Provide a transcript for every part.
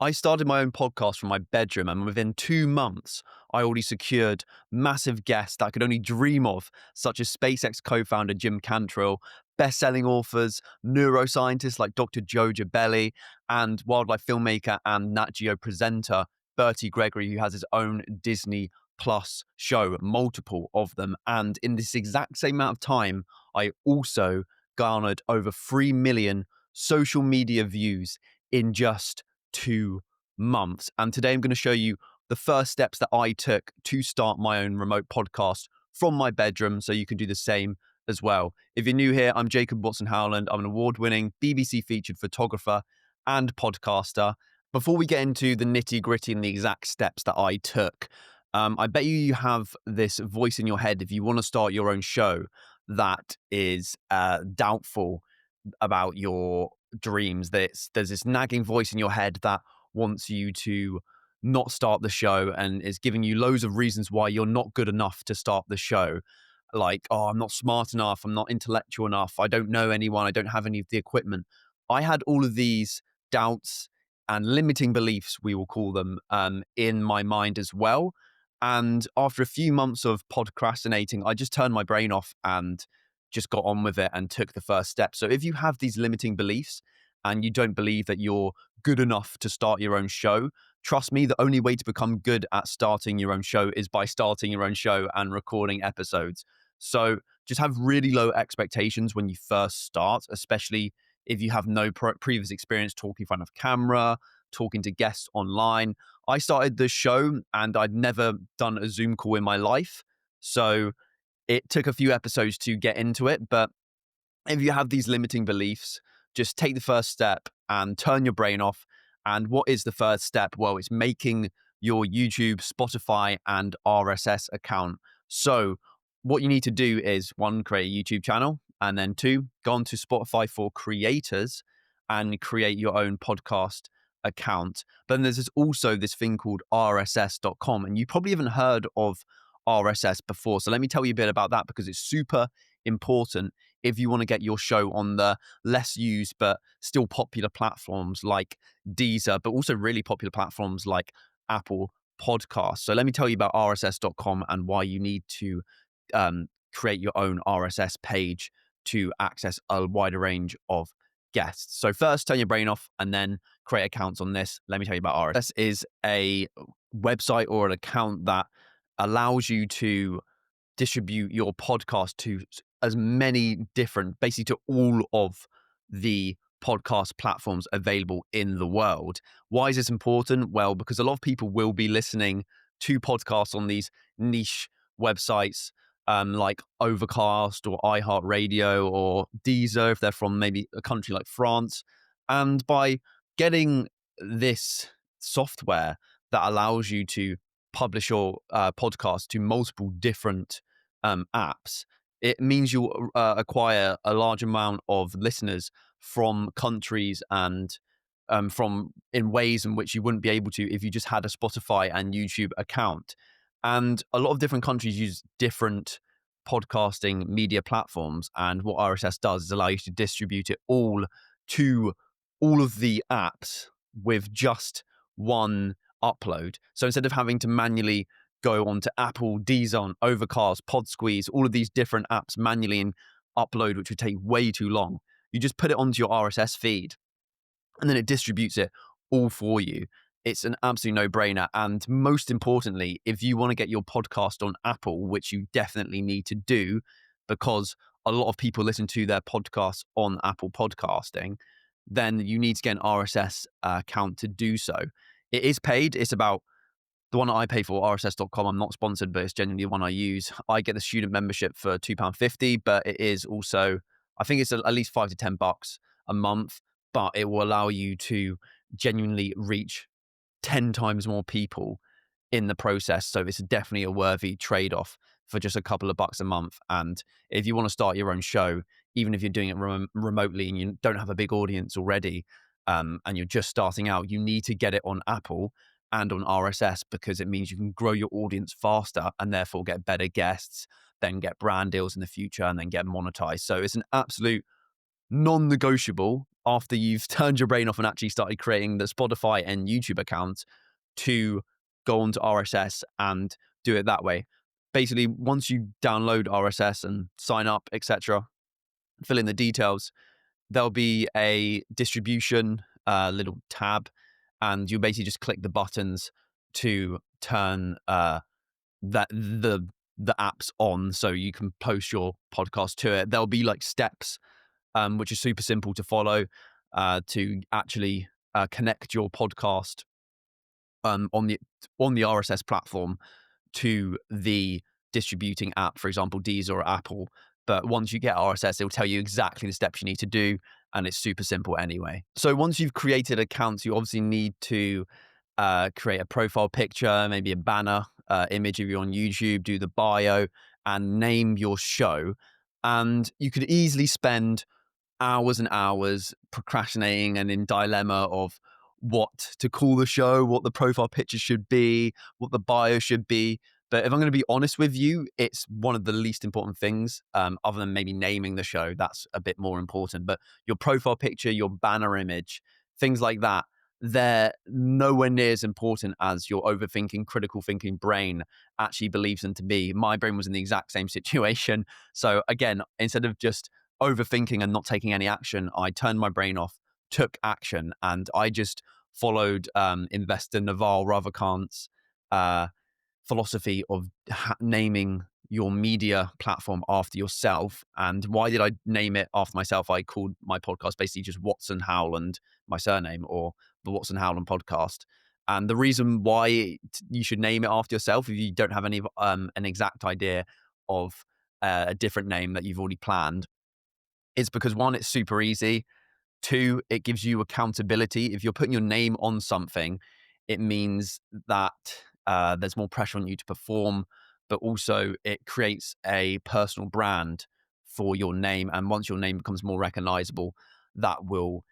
I started my own podcast from my bedroom, and within 2 months, I already secured massive guests that I could only dream of, such as SpaceX co founder Jim Cantrell, best selling authors, neuroscientists like Dr. Joe Gabelli, and wildlife filmmaker and NatGeo presenter Bertie Gregory, who has his own Disney Plus show, multiple of them. And in this exact same amount of time, I also garnered over 3 million social media views in just 2 months. And today I'm going to show you the first steps that I took to start my own remote podcast from my bedroom so you can do the same as well. If you're new here, I'm Jacob Watson-Howland. I'm an award-winning BBC featured photographer and podcaster. Before we get into the nitty-gritty and the exact steps that I took, I bet you have this voice in your head if you want to start your own show that is doubtful about your dreams. There's this nagging voice in your head that wants you to not start the show and is giving you loads of reasons why you're not good enough to start the show. Like, oh, I'm not smart enough, I'm not intellectual enough, I don't know anyone, I don't have any of the equipment. I had all of these doubts and limiting beliefs, we will call them, in my mind as well. And after a few months of procrastinating, I just turned my brain off and just got on with it and took the first step. So if you have these limiting beliefs and you don't believe that you're good enough to start your own show, trust me, the only way to become good at starting your own show is by starting your own show and recording episodes. So just have really low expectations when you first start, especially if you have no previous experience talking in front of camera, talking to guests online. I started the show and I'd never done a Zoom call in my life. So it took a few episodes to get into it, but if you have these limiting beliefs, just take the first step and turn your brain off. And what is the first step? Well, it's making your YouTube, Spotify, and RSS account. So what you need to do is one, create a YouTube channel, and then two, go on to Spotify for creators and create your own podcast account. But then there's also this thing called RSS.com, and you probably haven't heard of RSS before. So let me tell you a bit about that because it's super important if you want to get your show on the less used but still popular platforms like Deezer, but also really popular platforms like Apple Podcasts. So let me tell you about RSS.com and why you need to create your own RSS page to access a wider range of guests. So first, turn your brain off and then create accounts on this. Let me tell you about RSS. Is a website or an account that allows you to distribute your podcast to as many different, basically to all of the podcast platforms available in the world. Why is this important? Well, because a lot of people will be listening to podcasts on these niche websites like Overcast or iHeartRadio or Deezer if they're from maybe a country like France. And by getting this software that allows you to publish your podcast to multiple different apps, it means you'll acquire a large amount of listeners from countries and from in ways in which you wouldn't be able to if you just had a Spotify and YouTube account. And a lot of different countries use different podcasting media platforms. And what RSS does is allow you to distribute it all to all of the apps with just one upload. So instead of having to manually go onto Apple, Deezer, Overcast, Podsqueeze, all of these different apps manually and upload, which would take way too long, you just put it onto your RSS feed and then it distributes it all for you. It's an absolute no-brainer. And most importantly, if you want to get your podcast on Apple, which you definitely need to do because a lot of people listen to their podcasts on Apple Podcasting, then you need to get an RSS account to do so. It is paid. It's about the one that I pay for, RSS.com. I'm not sponsored, but it's genuinely the one I use. I get the student membership for £2.50, but it is also, I think it's at least $5 to $10 a month, but it will allow you to genuinely reach 10 times more people in the process. So it's definitely a worthy trade-off for just a couple of bucks a month. And if you want to start your own show, even if you're doing it remotely and you don't have a big audience already, and you're just starting out, you need to get it on Apple and on RSS because it means you can grow your audience faster and therefore get better guests, then get brand deals in the future and then get monetized. So it's an absolute non-negotiable after you've turned your brain off and actually started creating the Spotify and YouTube account to go onto RSS and do it that way. Basically, once you download RSS and sign up, etc., fill in the details, there'll be a distribution little tab, and you basically just click the buttons to turn that the apps on, so you can post your podcast to it. There'll be like steps, which is super simple to follow, to actually connect your podcast on the RSS platform to the distributing app, for example, Deezer or Apple. But once you get RSS, it will tell you exactly the steps you need to do, and it's super simple anyway. So once you've created accounts, you obviously need to create a profile picture, maybe a banner image if you're on YouTube, do the bio, and name your show. And you could easily spend hours and hours procrastinating and in dilemma of what to call the show, what the profile picture should be, what the bio should be. But if I'm going to be honest with you, it's one of the least important things, other than maybe naming the show. That's a bit more important. But your profile picture, your banner image, things like that, they're nowhere near as important as your overthinking, critical thinking brain actually believes them to be. My brain was in the exact same situation. So again, instead of just overthinking and not taking any action, I turned my brain off, took action, and I just followed investor Naval Ravikant's philosophy of naming your media platform after yourself. And why did I name it after myself? I called my podcast basically just Watson-Howland, my surname, or the Watson-Howland podcast. And the reason why you should name it after yourself, if you don't have any an exact idea of a different name that you've already planned, is because one, it's super easy. Two, it gives you accountability. If you're putting your name on something, it means that there's more pressure on you to perform, but also it creates a personal brand for your name. And once your name becomes more recognizable, that will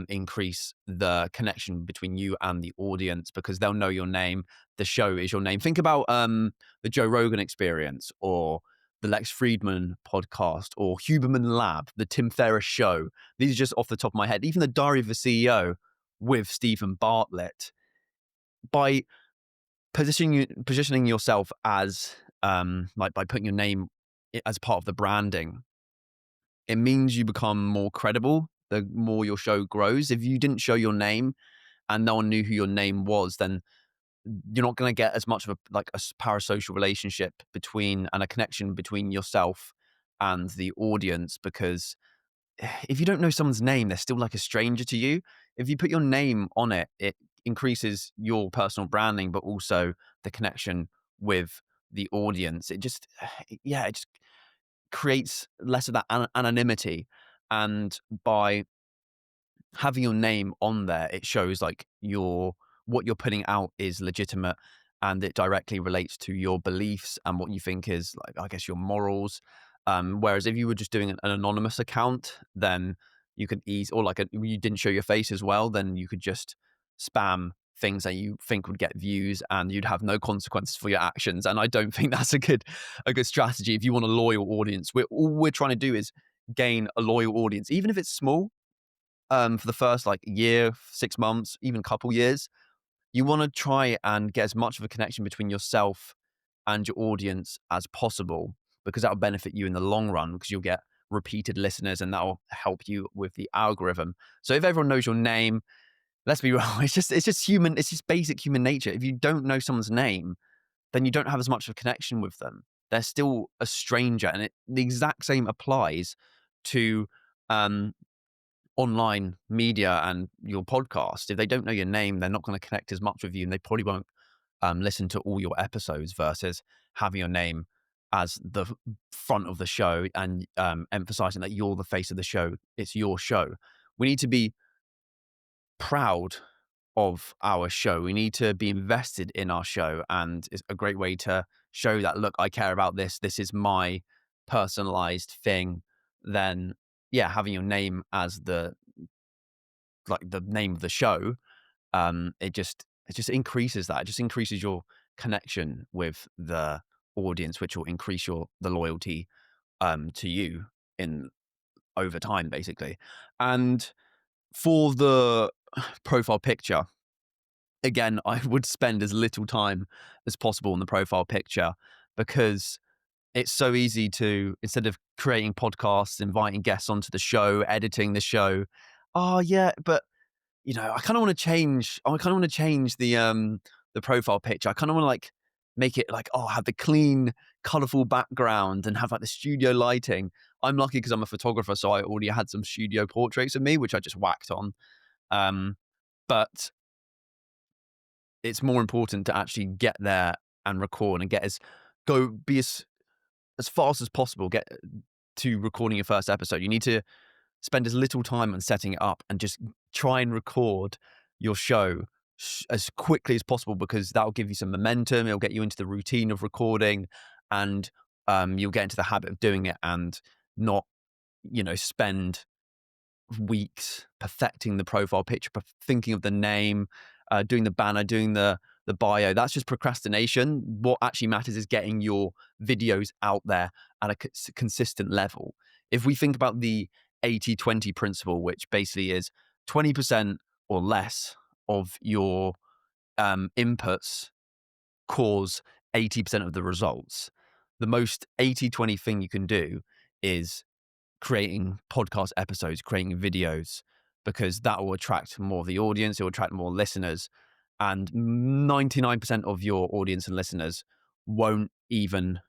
increase the connection between you and the audience, because they'll know your name. The show is your name. Think about the Joe Rogan Experience, or the Lex Friedman podcast, or Huberman Lab, the Tim Ferriss show. These are just off the top of my head. Even the Diary of a CEO with Stephen Bartlett. By positioning yourself as like by putting your name as part of the branding, it means you become more credible the more your show grows. If you didn't show your name and no one knew who your name was, then you're not going to get as much of a parasocial relationship between, and a connection between yourself and the audience, because if you don't know someone's name, they're still like a stranger to you. If you put your name on it, it increases your personal branding, but also the connection with the audience. It just, yeah, it just creates less of that anonymity. And by having your name on there, it shows like what you're putting out is legitimate, and it directly relates to your beliefs and what you think is, like, I guess, your morals. Whereas if you were just doing an anonymous account, then you could or like you didn't show your face as well, then you could just spam things that you think would get views, and you'd have no consequences for your actions. And I don't think that's a good strategy if you want a loyal audience. All we're trying to do is gain a loyal audience, even if it's small, for the first like year, 6 months, even a couple years. You want to try and get as much of a connection between yourself and your audience as possible, because that will benefit you in the long run, because you'll get repeated listeners, and that will help you with the algorithm. So if everyone knows your name, let's be real, it's just human, it's just basic human nature. If you don't know someone's name, then you don't have as much of a connection with them. They're still a stranger, and the exact same applies to online media and your podcast. If they don't know your name, they're not going to connect as much with you, and they probably won't listen to all your episodes, versus having your name as the front of the show and emphasizing that you're the face of the show. It's your show. We need to be proud of our show. We need to be invested in our show, and it's a great way to show that, look, I care about this. This is my personalized thing. Then, yeah, having your name as the name of the show, it just increases that. It just increases your connection with the audience, which will increase the loyalty to you in over time, basically. And for the profile picture, again, I would spend as little time as possible on the profile picture, because it's so easy to, instead of creating podcasts, inviting guests onto the show, editing the show, oh yeah, but I kind of want to change. I kind of want to change the profile picture. I kind of want to like make it like, have the clean, colorful background and have like the studio lighting. I'm lucky because I'm a photographer, so I already had some studio portraits of me, which I just whacked on. But it's more important to actually get there and record and be as fast as possible. Get to recording your first episode. You need to spend as little time on setting it up and just try and record your show as quickly as possible, because that'll give you some momentum. It'll get you into the routine of recording, and you'll get into the habit of doing it, and not, spend weeks perfecting the profile picture, thinking of the name, doing the banner, doing the bio. That's just procrastination. What actually matters is getting your videos out there at a consistent level. If we think about the 80-20 principle, which basically is 20% or less of your inputs cause 80% of the results, the most 80-20 thing you can do is creating podcast episodes, creating videos, because that will attract more of the audience, it will attract more listeners. And 99% of your audience and listeners won't even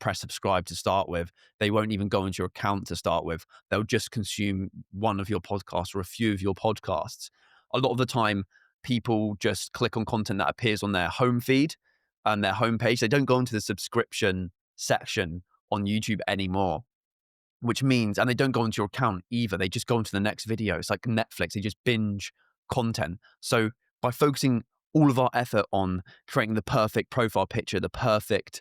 press subscribe to start with. They won't even go into your account to start with. They'll just consume one of your podcasts or a few of your podcasts. A lot of the time, people just click on content that appears on their home feed and their homepage. They don't go into the subscription section on YouTube anymore, which means, and they don't go into your account either. They just go into the next video. It's like Netflix. They just binge content. So by focusing all of our effort on creating the perfect profile picture, the perfect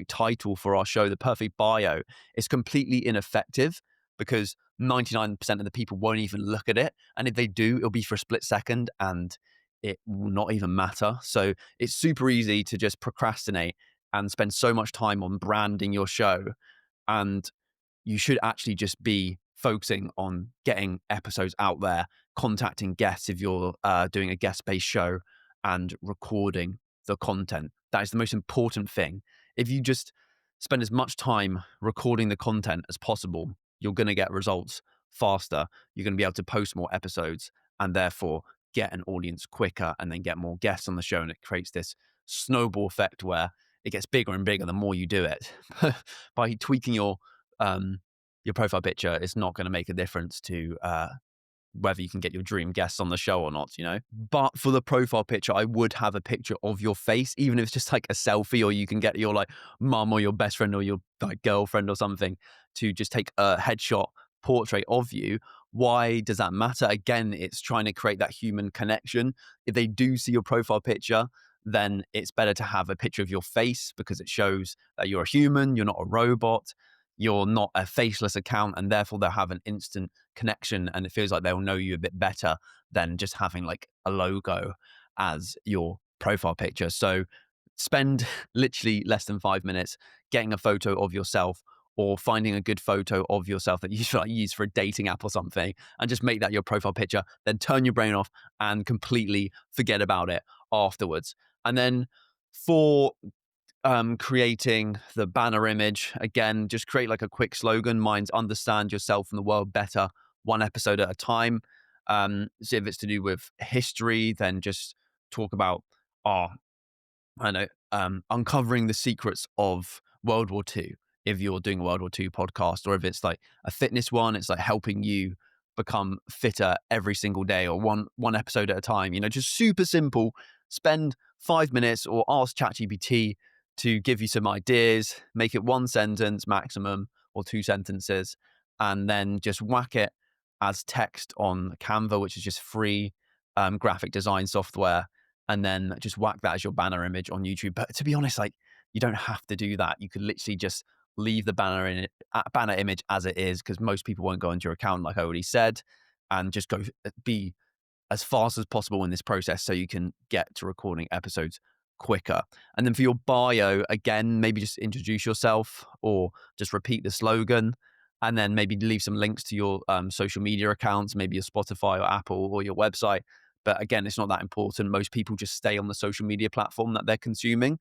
title for our show, the perfect bio, it's completely ineffective, because 99% of the people won't even look at it. And if they do, it'll be for a split second and it will not even matter. So it's super easy to just procrastinate and spend so much time on branding your show. And you should actually just be focusing on getting episodes out there, contacting guests if you're doing a guest-based show, and recording the content. That is the most important thing. If you just spend as much time recording the content as possible, you're going to get results faster. You're going to be able to post more episodes and therefore get an audience quicker, and then get more guests on the show. And it creates this snowball effect where it gets bigger and bigger the more you do it. By tweaking your profile picture, it's not going to make a difference to whether you can get your dream guests on the show or not, But for the profile picture, I would have a picture of your face, even if it's just like a selfie, or you can get your like mum or your best friend or your like girlfriend or something to just take a headshot portrait of you. Why does that matter? Again, it's trying to create that human connection. If they do see your profile picture, then it's better to have a picture of your face, because it shows that you're a human, you're not a robot. You're not a faceless account, and therefore they'll have an instant connection, and it feels like they'll know you a bit better than just having like a logo as your profile picture. So spend literally less than 5 minutes getting a photo of yourself, or finding a good photo of yourself that you should use for a dating app or something, and just make that your profile picture. Then turn your brain off and completely forget about it afterwards. And then for creating the banner image, again, just create like a quick slogan. Mine's understand yourself and the world better, one episode at a time. So if it's to do with history, then just talk about uncovering the secrets of World War II, if you're doing a World War II podcast. Or if it's like a fitness one, it's like helping you become fitter every single day, or one episode at a time. Just super simple. Spend 5 minutes, or ask ChatGPT to give you some ideas. Make it 1 sentence maximum, or 2 sentences, and then just whack it as text on Canva, which is just free graphic design software, and then just whack that as your banner image on YouTube. But to be honest, like, you don't have to do that. You could literally just leave the banner image as it is, because most people won't go into your account, like I already said, and just be as fast as possible in this process, so you can get to recording episodes quicker. And then for your bio, again, maybe just introduce yourself, or just repeat the slogan. and then maybe leave some links to your social media accounts, maybe your Spotify or Apple or your website. But again, it's not that important. Most people just stay on the social media platform that they're consuming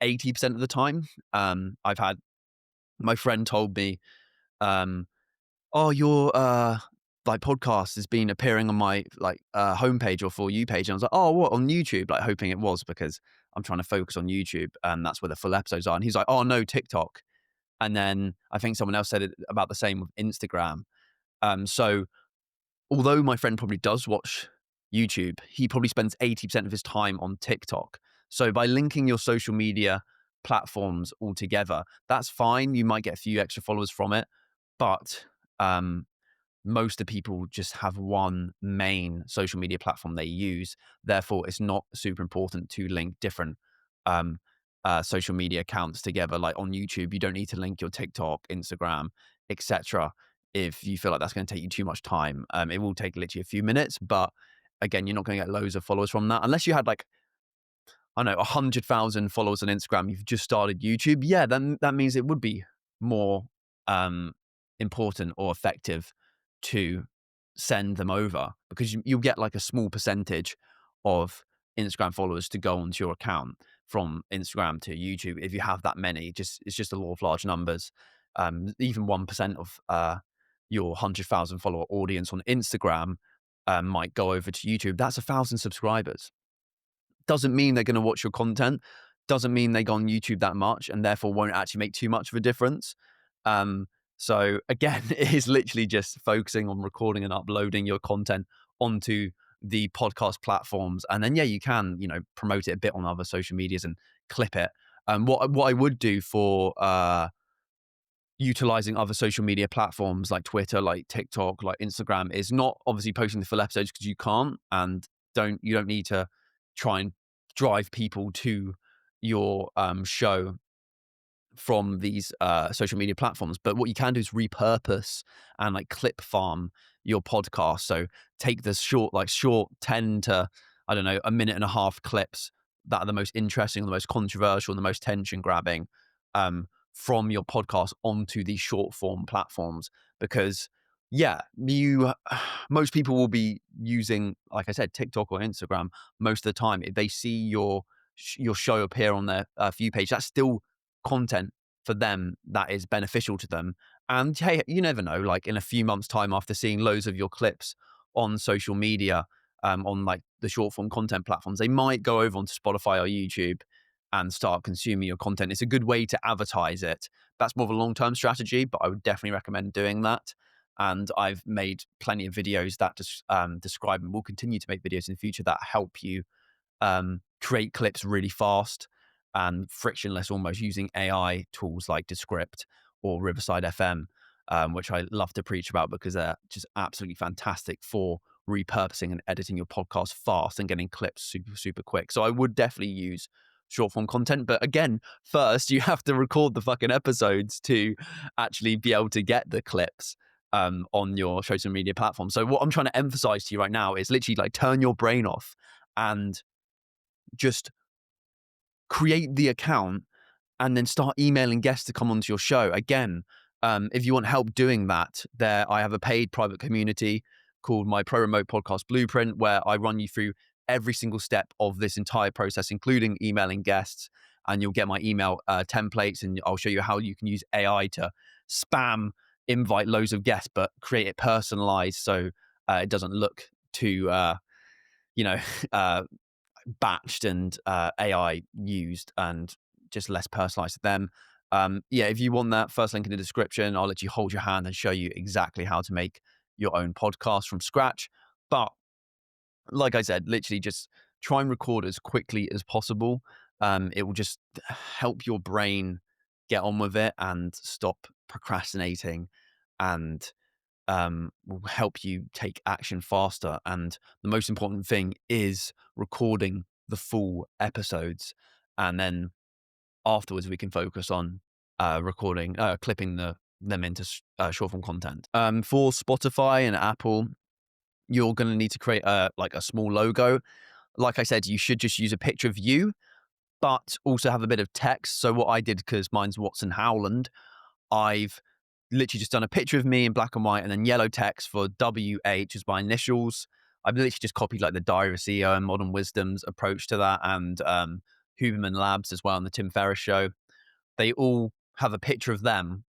80% of the time. I've had my friend told me, um, "Oh, your like podcast has been appearing on my like homepage or For You page." And I was like, "Oh, what, on YouTube?" Like hoping it was, because I'm trying to focus on YouTube and that's where the full episodes are. And he's like, "Oh no, TikTok." And then I think someone else said it about the same with Instagram. So although my friend probably does watch YouTube, he probably spends 80% of his time on TikTok. So by linking your social media platforms all together, that's fine. You might get a few extra followers from it, but um, most of the people just have one main social media platform they use. Therefore, it's not super important to link different um, social media accounts together. Like on YouTube, you don't need to link your TikTok, Instagram, etc. If you feel like that's going to take you too much time. It will take literally a few minutes, but again, you're not going to get loads of followers from that unless you had like, I don't know, 100,000 followers on Instagram. You've just started YouTube. Yeah, then that means it would be more um, important or effective to send them over, because you'll get like a small percentage of Instagram followers to go onto your account from Instagram to YouTube. If you have that many, it's just a law of large numbers. Even 1% of your 100,000 follower audience on Instagram might go over to YouTube. That's 1,000 subscribers. Doesn't mean they're going to watch your content, doesn't mean they go on YouTube that much, and therefore won't actually make too much of a difference. Um, so again, it is literally just focusing on recording and uploading your content onto the podcast platforms. And then, yeah, you can, promote it a bit on other social medias and clip it. What I would do for utilizing other social media platforms like Twitter, like TikTok, like Instagram, is not obviously posting the full episodes, because you can't, and you don't need to try and drive people to your show from these social media platforms. But what you can do is repurpose and like clip farm your podcast. So take the short 10 to, I don't know, a minute and a half clips that are the most interesting, the most controversial, the most tension grabbing from your podcast onto these short form platforms. Because yeah, most people will be using, like I said, TikTok or Instagram most of the time. If they see your show appear on their For You page, that's still content for them that is beneficial to them. And hey, you never know, like in a few months' time, after seeing loads of your clips on social media, on like the short form content platforms, they might go over onto Spotify or YouTube and start consuming your content. It's a good way to advertise it. That's more of a long term strategy, but I would definitely recommend doing that. And I've made plenty of videos that describe, and will continue to make videos in the future that help you create clips really fast and frictionless, almost using AI tools like Descript or Riverside FM, which I love to preach about because they're just absolutely fantastic for repurposing and editing your podcast fast and getting clips super, super quick. So I would definitely use short form content. But again, first you have to record the fucking episodes to actually be able to get the clips on your social media platform. So what I'm trying to emphasize to you right now is literally like turn your brain off and just create the account and then start emailing guests to come onto your show. Again, if you want help doing that, I have a paid private community called my Pro Remote Podcast Blueprint, where I run you through every single step of this entire process, including emailing guests. And you'll get my email templates, and I'll show you how you can use AI to spam invite loads of guests, but create it personalized so it doesn't look too, you know, batched and AI used, and just less personalized to them. Yeah, if you want that, first link in the description. I'll let you hold your hand and show you exactly how to make your own podcast from scratch. But like I said, literally just try and record as quickly as possible. It will just help your brain get on with it and stop procrastinating, and will help you take action faster. And the most important thing is recording the full episodes. And then afterwards, we can focus on clipping them into short form content. For Spotify and Apple, you're going to need to create a small logo. Like I said, you should just use a picture of you, but also have a bit of text. So what I did, because mine's Watson-Howland, I've literally just done a picture of me in black and white and then yellow text for WH as my initials. I've literally just copied like the Diary of a CEO and Modern Wisdom's approach to that, and Huberman Labs as well on the Tim Ferriss show. They all have a picture of them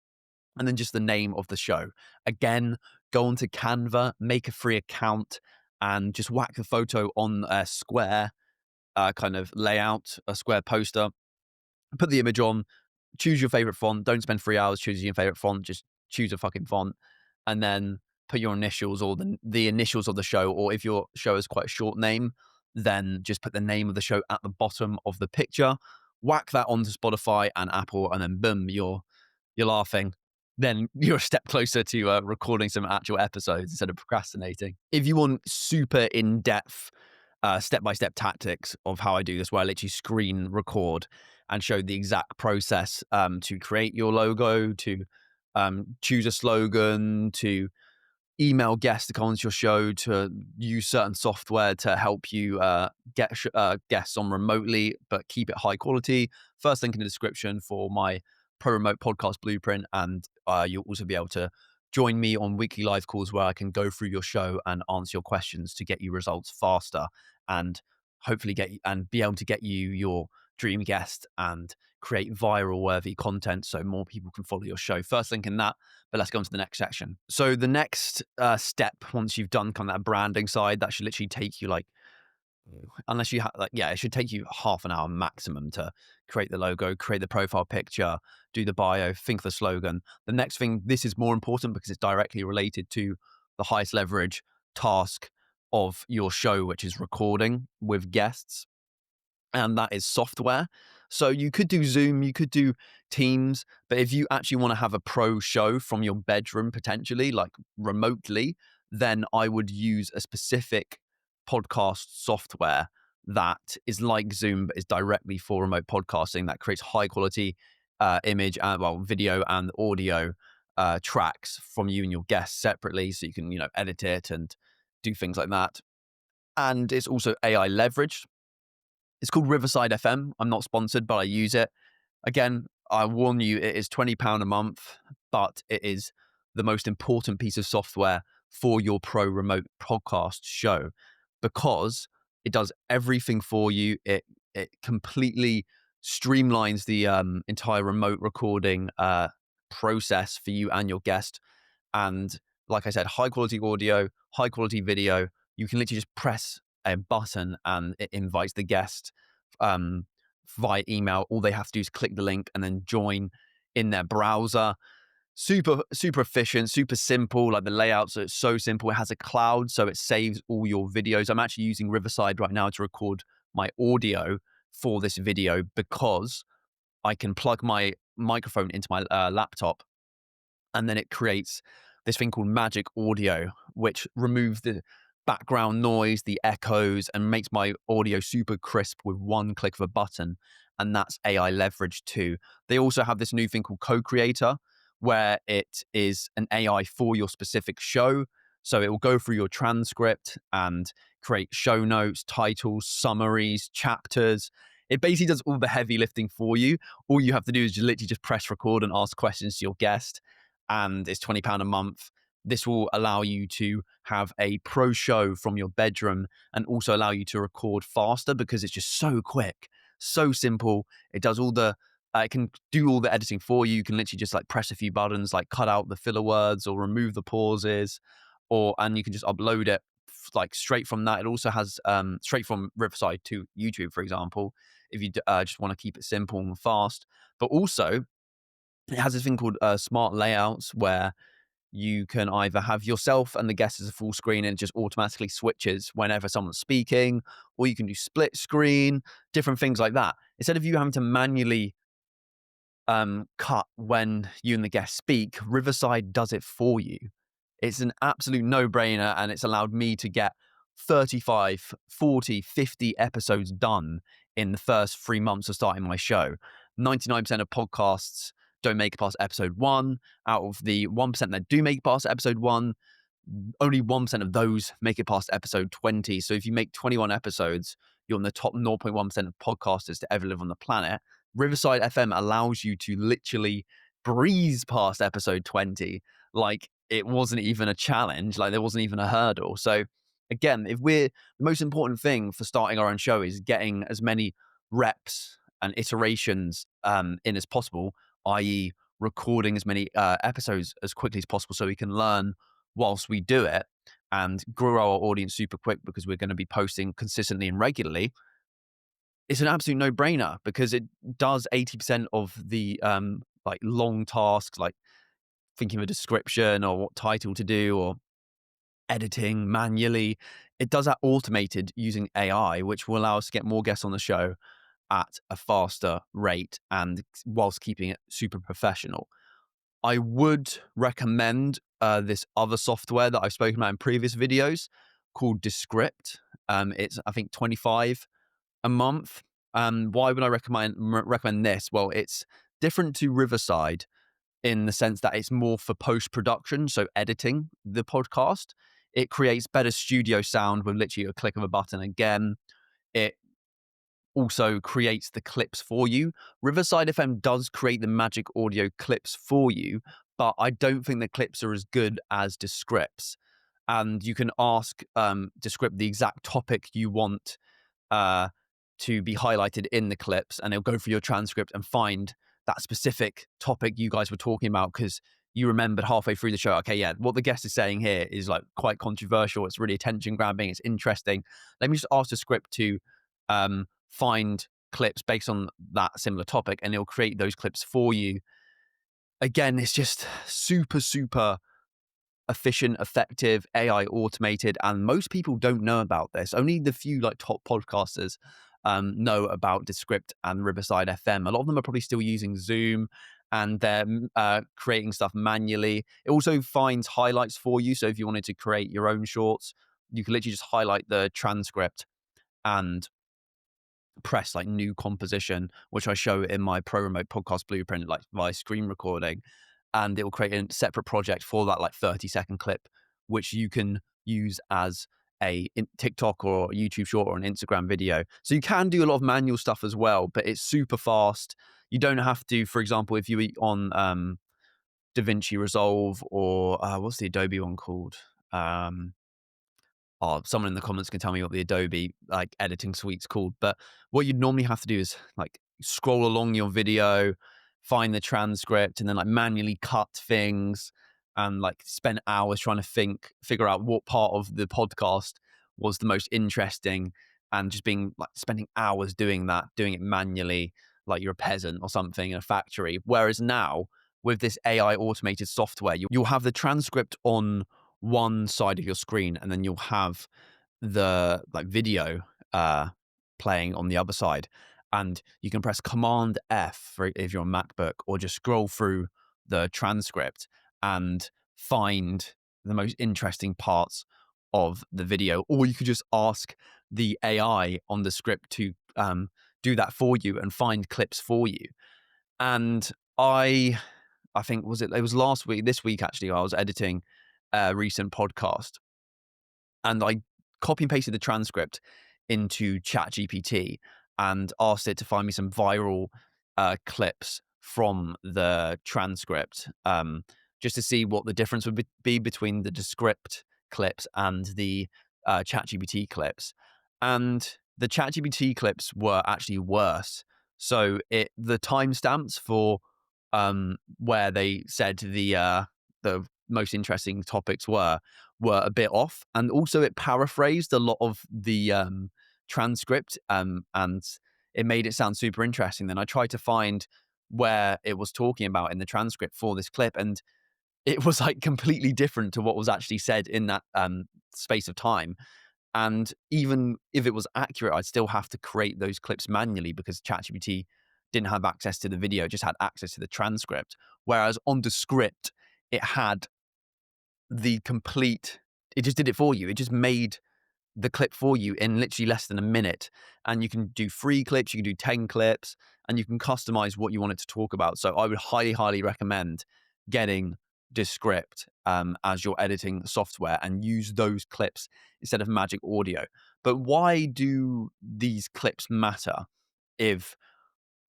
and then just the name of the show. Again, go onto Canva, make a free account, and just whack the photo on a square kind of layout, a square poster. Put the image on, choose your favorite font. Don't spend 3 hours choosing your favorite font. Just choose a fucking font, and then put your initials or the initials of the show. Or if your show is quite a short name, then just put the name of the show at the bottom of the picture. Whack that onto Spotify and Apple, and then boom, you're laughing. Then you're a step closer to recording some actual episodes instead of procrastinating. If you want super in-depth step-by-step tactics of how I do this, where I literally screen record and show the exact process to create your logo, to choose a slogan, to email guests to come onto your show, to use certain software to help you get guests on remotely, but keep it high quality. First link in the description for my Pro Remote Podcast Blueprint. And you'll also be able to join me on weekly live calls where I can go through your show and answer your questions to get you results faster and hopefully be able to get you your dream guest and create viral worthy content so more people can follow your show. First link in that, but let's go on to the next section. So the next step, once you've done kind of that branding side, that should literally take you unless you it should take you half an hour maximum to create the logo, create the profile picture, do the bio, think the slogan. The next thing, this is more important because it's directly related to the highest leverage task of your show, which is recording with guests. And that is software. So you could do Zoom, you could do Teams, but if you actually want to have a pro show from your bedroom, potentially like remotely, then I would use a specific podcast software that is like Zoom, but is directly for remote podcasting, that creates high quality image and video and audio tracks from you and your guests separately. So you can, edit it and do things like that. And it's also AI leveraged. It's called Riverside FM. I'm not sponsored, but I use it. Again, I warn you, it is £20 a month, but it is the most important piece of software for your pro remote podcast show because it does everything for you. It completely streamlines the entire remote recording process for you and your guest. And like I said, high quality audio, high quality video. You can literally just press a button and it invites the guest via email. All they have to do is click the link and then join in their browser. Super efficient, super simple. Like the layouts are so simple. It has a cloud, so it saves all your videos. I'm actually using Riverside right now to record my audio for this video because I can plug my microphone into my laptop, and then it creates this thing called Magic Audio, which removes the background noise, the echoes, and makes my audio super crisp with one click of a button. And that's AI leverage too. They also have this new thing called Co-Creator, where it is an AI for your specific show. So it will go through your transcript and create show notes, titles, summaries, chapters. It basically does all the heavy lifting for you. All you have to do is literally just press record and ask questions to your guest. And it's £20 a month. This will allow you to have a pro show from your bedroom and also allow you to record faster because it's just so quick, so simple. It does it can do all the editing for you. You can literally just press a few buttons, cut out the filler words or remove the pauses, and you can just upload it straight from that. It also has straight from Riverside to YouTube, for example, if you just want to keep it simple and fast. But also, it has this thing called smart layouts where you can either have yourself and the guest as a full screen and it just automatically switches whenever someone's speaking, or you can do split screen, different things like that. Instead of you having to manually cut when you and the guest speak, Riverside does it for you. It's an absolute no-brainer, and it's allowed me to get 35, 40, 50 episodes done in the first 3 months of starting my show. 99% of podcasts don't make it past episode 1. Out of the 1% that do make it past episode 1, only 1% of those make it past episode 20. So if you make 21 episodes, you're in the top 0.1% of podcasters to ever live on the planet. Riverside FM allows you to literally breeze past episode 20 like it wasn't even a challenge, like there wasn't even a hurdle. So again, if we're the most important thing for starting our own show is getting as many reps and iterations in as possible, i.e., recording as many episodes as quickly as possible so we can learn whilst we do it and grow our audience super quick because we're going to be posting consistently and regularly. It's an absolute no-brainer because it does 80% of the like long tasks, like thinking of a description or what title to do or editing manually. It does that automated using AI, which will allow us to get more guests on the show at a faster rate and whilst keeping it super professional. I would recommend this other software that I've spoken about in previous videos called Descript. It's I think 25 a month. Why would I recommend this? Well, it's different to Riverside in the sense that it's more for post production, so editing the podcast. It creates better studio sound with literally a click of a button. Again, it also creates the clips for you. Riverside FM does create the magic audio clips for you, but I don't think the clips are as good as Descript's. And you can ask Descript the exact topic you want uh, to be highlighted in the clips, and it'll go through your transcript and find that specific topic you guys were talking about because you remembered halfway through the show, okay, yeah, what the guest is saying here is like quite controversial. It's really attention grabbing. It's interesting. Let me just ask the script to find clips based on that similar topic, and it'll create those clips for you. Again, it's just super, super efficient, effective, AI automated, and most people don't know about this. Only the few like top podcasters know about Descript and Riverside FM. A lot of them are probably still using Zoom and they're creating stuff manually. It also finds highlights for you. So if you wanted to create your own shorts, you can literally just highlight the transcript and press like new composition, which I show in my Pro Remote podcast blueprint, like via screen recording, and it will create a separate project for that like 30-second clip, which you can use as a TikTok or YouTube short or an Instagram video. So you can do a lot of manual stuff as well, but it's super fast. You don't have to, for example, if you on DaVinci Resolve or what's the Adobe one called? Someone in the comments can tell me what the Adobe like editing suite's called. But what you'd normally have to do is like scroll along your video, find the transcript, and then like manually cut things and like spend hours trying to figure out what part of the podcast was the most interesting and just being like spending hours doing that, doing it manually, like you're a peasant or something in a factory. Whereas now with this AI automated software, you'll have the transcript on one side of your screen and then you'll have the like video playing on the other side, and you can press Command F for if you're on MacBook, or just scroll through the transcript and find the most interesting parts of the video, or you could just ask the AI on the script to do that for you and find clips for you. And I think it was last week, this week actually, I was editing a recent podcast and I copy and pasted the transcript into ChatGPT and asked it to find me some viral clips from the transcript, just to see what the difference would be between the Descript clips and the ChatGPT clips. And the ChatGPT clips were actually worse. So the timestamps for where they said the most interesting topics were a bit off, and also it paraphrased a lot of the transcript, and it made it sound super interesting. Then I tried to find where it was talking about in the transcript for this clip, and it was like completely different to what was actually said in that space of time. And even if it was accurate, I'd still have to create those clips manually because ChatGPT didn't have access to the video, it just had access to the transcript. Whereas on Descript, it had the complete, it just did it for you. It just made the clip for you in literally less than a minute. And you can do 3 clips, you can do 10 clips, and you can customize what you want it to talk about. So I would highly, highly recommend getting Descript as your editing software and use those clips instead of Magic Audio. But why do these clips matter if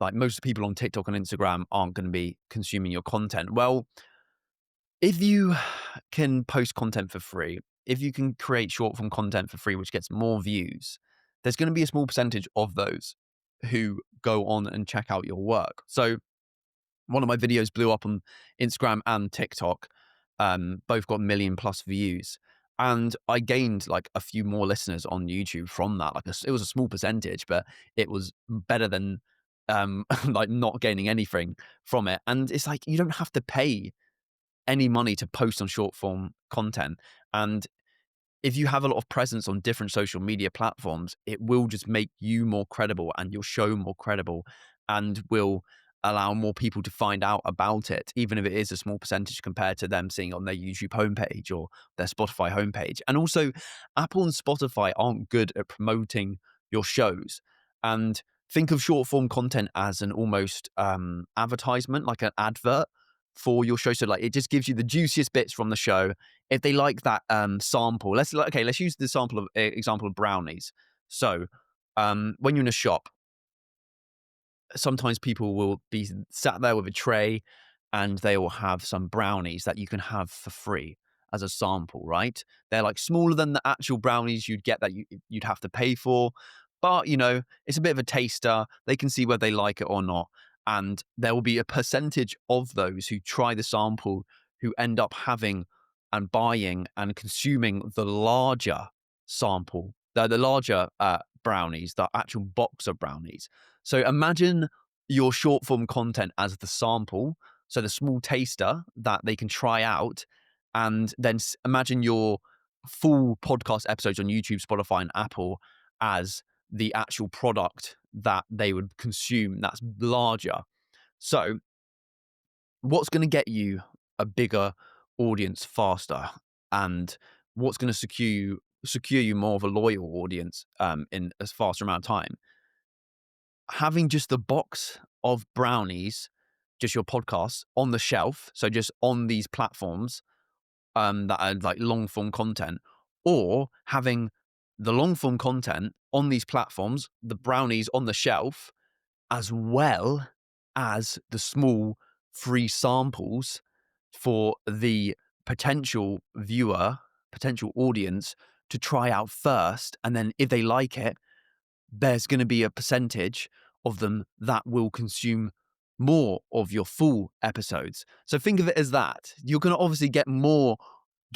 like most people on TikTok and Instagram aren't going to be consuming your content. Well, if you can post content for free, if you can create short form content for free, which gets more views, there's going to be a small percentage of those who go on and check out your work. So one of my videos blew up on Instagram and TikTok. Both got 1 million+ views. And I gained like a few more listeners on YouTube from that. It was a small percentage, but it was better than like not gaining anything from it. And it's like you don't have to pay any money to post on short form content. And if you have a lot of presence on different social media platforms, it will just make you more credible and your show more credible and will allow more people to find out about it, even if it is a small percentage compared to them seeing on their YouTube homepage or their Spotify homepage. And also, Apple and Spotify aren't good at promoting your shows. And think of short form content as an almost advertisement, like an advert for your show. So like it just gives you the juiciest bits from the show. If they like that sample, let's use the example of brownies. So when you're in a shop, sometimes people will be sat there with a tray and they will have some brownies that you can have for free as a sample, right? They're like smaller than the actual brownies you'd get that you'd have to pay for. But, it's a bit of a taster. They can see whether they like it or not. And there will be a percentage of those who try the sample who end up having and buying and consuming the larger sample, the larger brownies, the actual box of brownies. So imagine your short form content as the sample, so the small taster that they can try out, and then imagine your full podcast episodes on YouTube, Spotify, and Apple as the actual product that they would consume that's larger. So what's going to get you a bigger audience faster, and what's going to secure you more of a loyal audience in as faster amount of time? Having just the box of brownies, just your podcasts on the shelf, so just on these platforms that are like long form content, or having the long form content on these platforms, the brownies on the shelf, as well as the small free samples for the potential viewer, potential audience to try out first. And then if they like it, there's going to be a percentage of them that will consume more of your full episodes. So think of it as that. You're going to obviously get more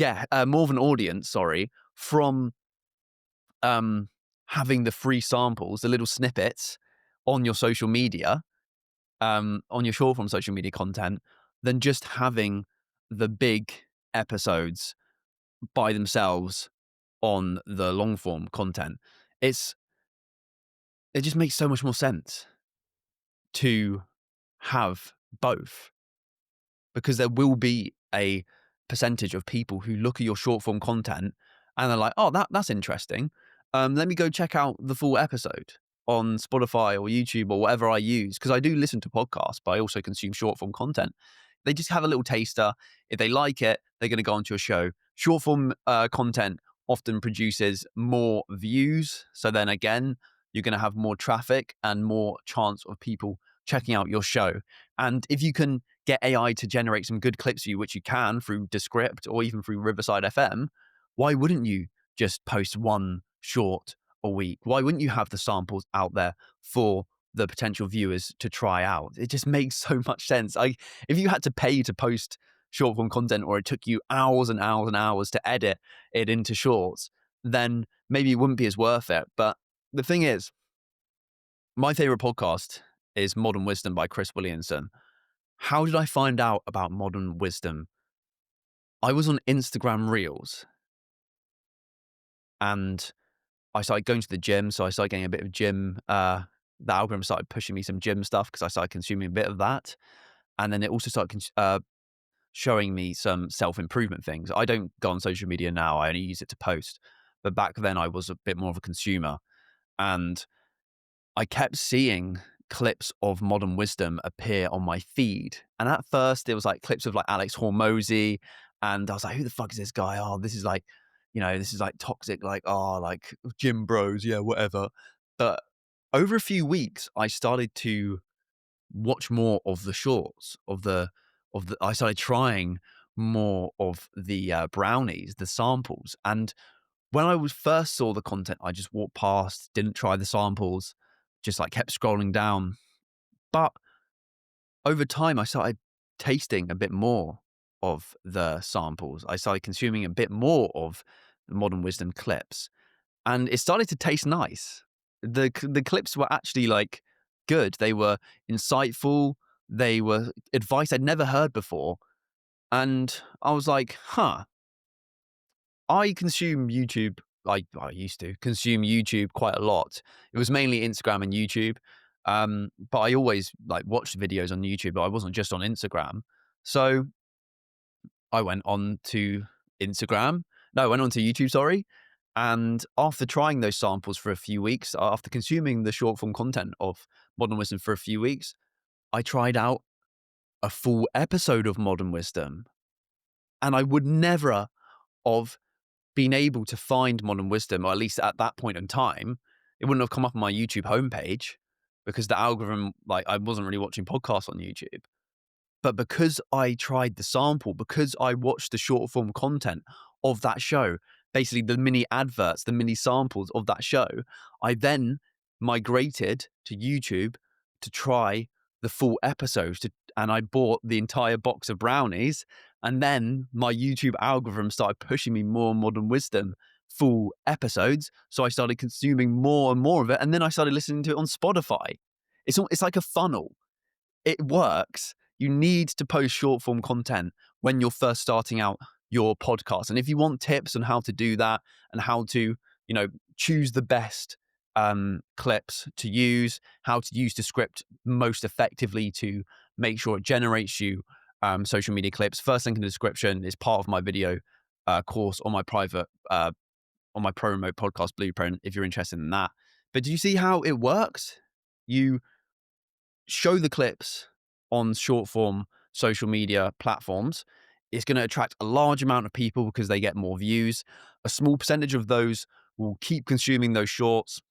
of an audience, from having the free samples, the little snippets on your social media, on your short form social media content, than just having the big episodes by themselves on the long form content. It just makes so much more sense to have both, because there will be a percentage of people who look at your short form content and they're like, oh, that's interesting. Let me go check out the full episode on Spotify or YouTube or whatever I use, because I do listen to podcasts, but I also consume short form content. They just have a little taster. If they like it, they're going to go onto a show. Short form content often produces more views. So then again, you're going to have more traffic and more chance of people checking out your show. And if you can get AI to generate some good clips for you, which you can through Descript or even through Riverside FM, why wouldn't you just post one short a week? Why wouldn't you have the samples out there for the potential viewers to try out? It just makes so much sense. If you had to pay to post short form content, or it took you hours and hours and hours to edit it into shorts, then maybe it wouldn't be as worth it. But the thing is, my favorite podcast is Modern Wisdom by Chris Williamson. How did I find out about Modern Wisdom? I was on Instagram Reels and I started going to the gym. So I started getting a bit of gym. The algorithm started pushing me some gym stuff because I started consuming a bit of that. And then it also started showing me some self-improvement things. I don't go on social media now. I only use it to post. But back then I was a bit more of a consumer. And I kept seeing clips of Modern Wisdom appear on my feed. And at first it was like clips of like Alex Hormozy. And I was like, who the fuck is this guy? Oh, this is like, this is like toxic, like, oh, like gym bros. Yeah, whatever. But over a few weeks, I started to watch more of the shorts of the. I started trying more of the brownies, the samples, and when I was first saw the content, I just walked past, didn't try the samples, just like kept scrolling down. But over time, I started tasting a bit more of the samples. I started consuming a bit more of the Modern Wisdom clips, and it started to taste nice. The clips were actually like good. They were insightful. They were advice I'd never heard before, and I was like, huh. I consume YouTube. I used to consume YouTube quite a lot. It was mainly Instagram and YouTube, but I always like watched videos on YouTube. But I wasn't just on Instagram, so I went on to Instagram. No, I went on to YouTube. Sorry, and after trying those samples for a few weeks, after consuming the short form content of Modern Wisdom for a few weeks, I tried out a full episode of Modern Wisdom, and I would never have been able to find Modern Wisdom, or at least at that point in time, it wouldn't have come up on my YouTube homepage because the algorithm, like I wasn't really watching podcasts on YouTube. But because I tried the sample, because I watched the short form content of that show, basically the mini adverts, the mini samples of that show, I then migrated to YouTube to try the full episodes and I bought the entire box of brownies. And then my YouTube algorithm started pushing me more Modern Wisdom full episodes. So I started consuming more and more of it. And then I started listening to it on Spotify. It's like a funnel. It works. You need to post short form content when you're first starting out your podcast. And if you want tips on how to do that and how to, choose the best clips to use, how to use the script most effectively to make sure it generates you social media clips, first link in the description is part of my video course on my private, on my Pro Remote Podcast Blueprint if you're interested in that. But do you see how it works? You show the clips on short form social media platforms. It's going to attract a large amount of people because they get more views. A small percentage of those will keep consuming those shorts.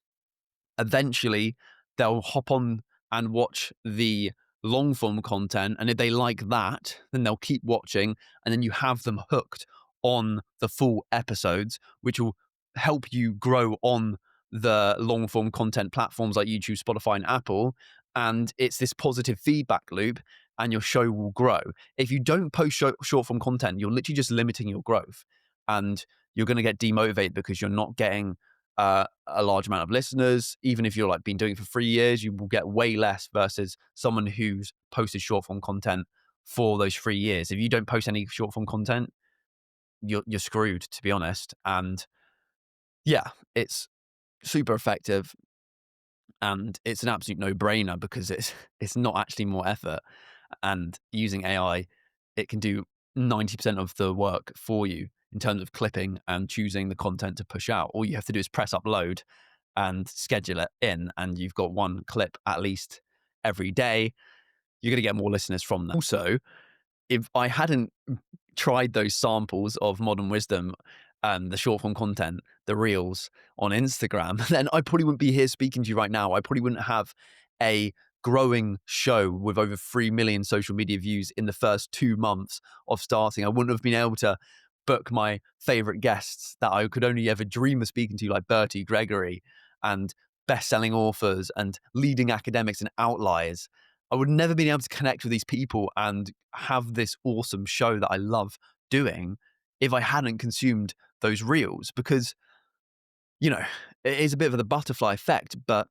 Eventually, they'll hop on and watch the long form content. And if they like that, then they'll keep watching. And then you have them hooked on the full episodes, which will help you grow on the long form content platforms like YouTube, Spotify, and Apple. And it's this positive feedback loop, and your show will grow. If you don't post short form content, you're literally just limiting your growth, and you're going to get demotivated because you're not getting a large amount of listeners. Even if you're like been doing it for 3 years, you will get way less versus someone who's posted short form content for those 3 years. If you don't post any short form content, you're screwed, to be honest. And yeah, it's super effective. And it's an absolute no-brainer because it's not actually more effort. And using AI, it can do 90% of the work for you in terms of clipping and choosing the content to push out. All you have to do is press upload and schedule it in, and you've got one clip at least every day. You're going to get more listeners from that. Also, if I hadn't tried those samples of Modern Wisdom, the short form content, the reels on Instagram, then I probably wouldn't be here speaking to you right now. I probably wouldn't have a growing show with over 3 million social media views in the first 2 months of starting. I wouldn't have been able to book my favorite guests that I could only ever dream of speaking to, like Bertie Gregory and best-selling authors and leading academics and outliers. I would never been able to connect with these people and have this awesome show that I love doing if I hadn't consumed those reels, because, it is a bit of the butterfly effect, but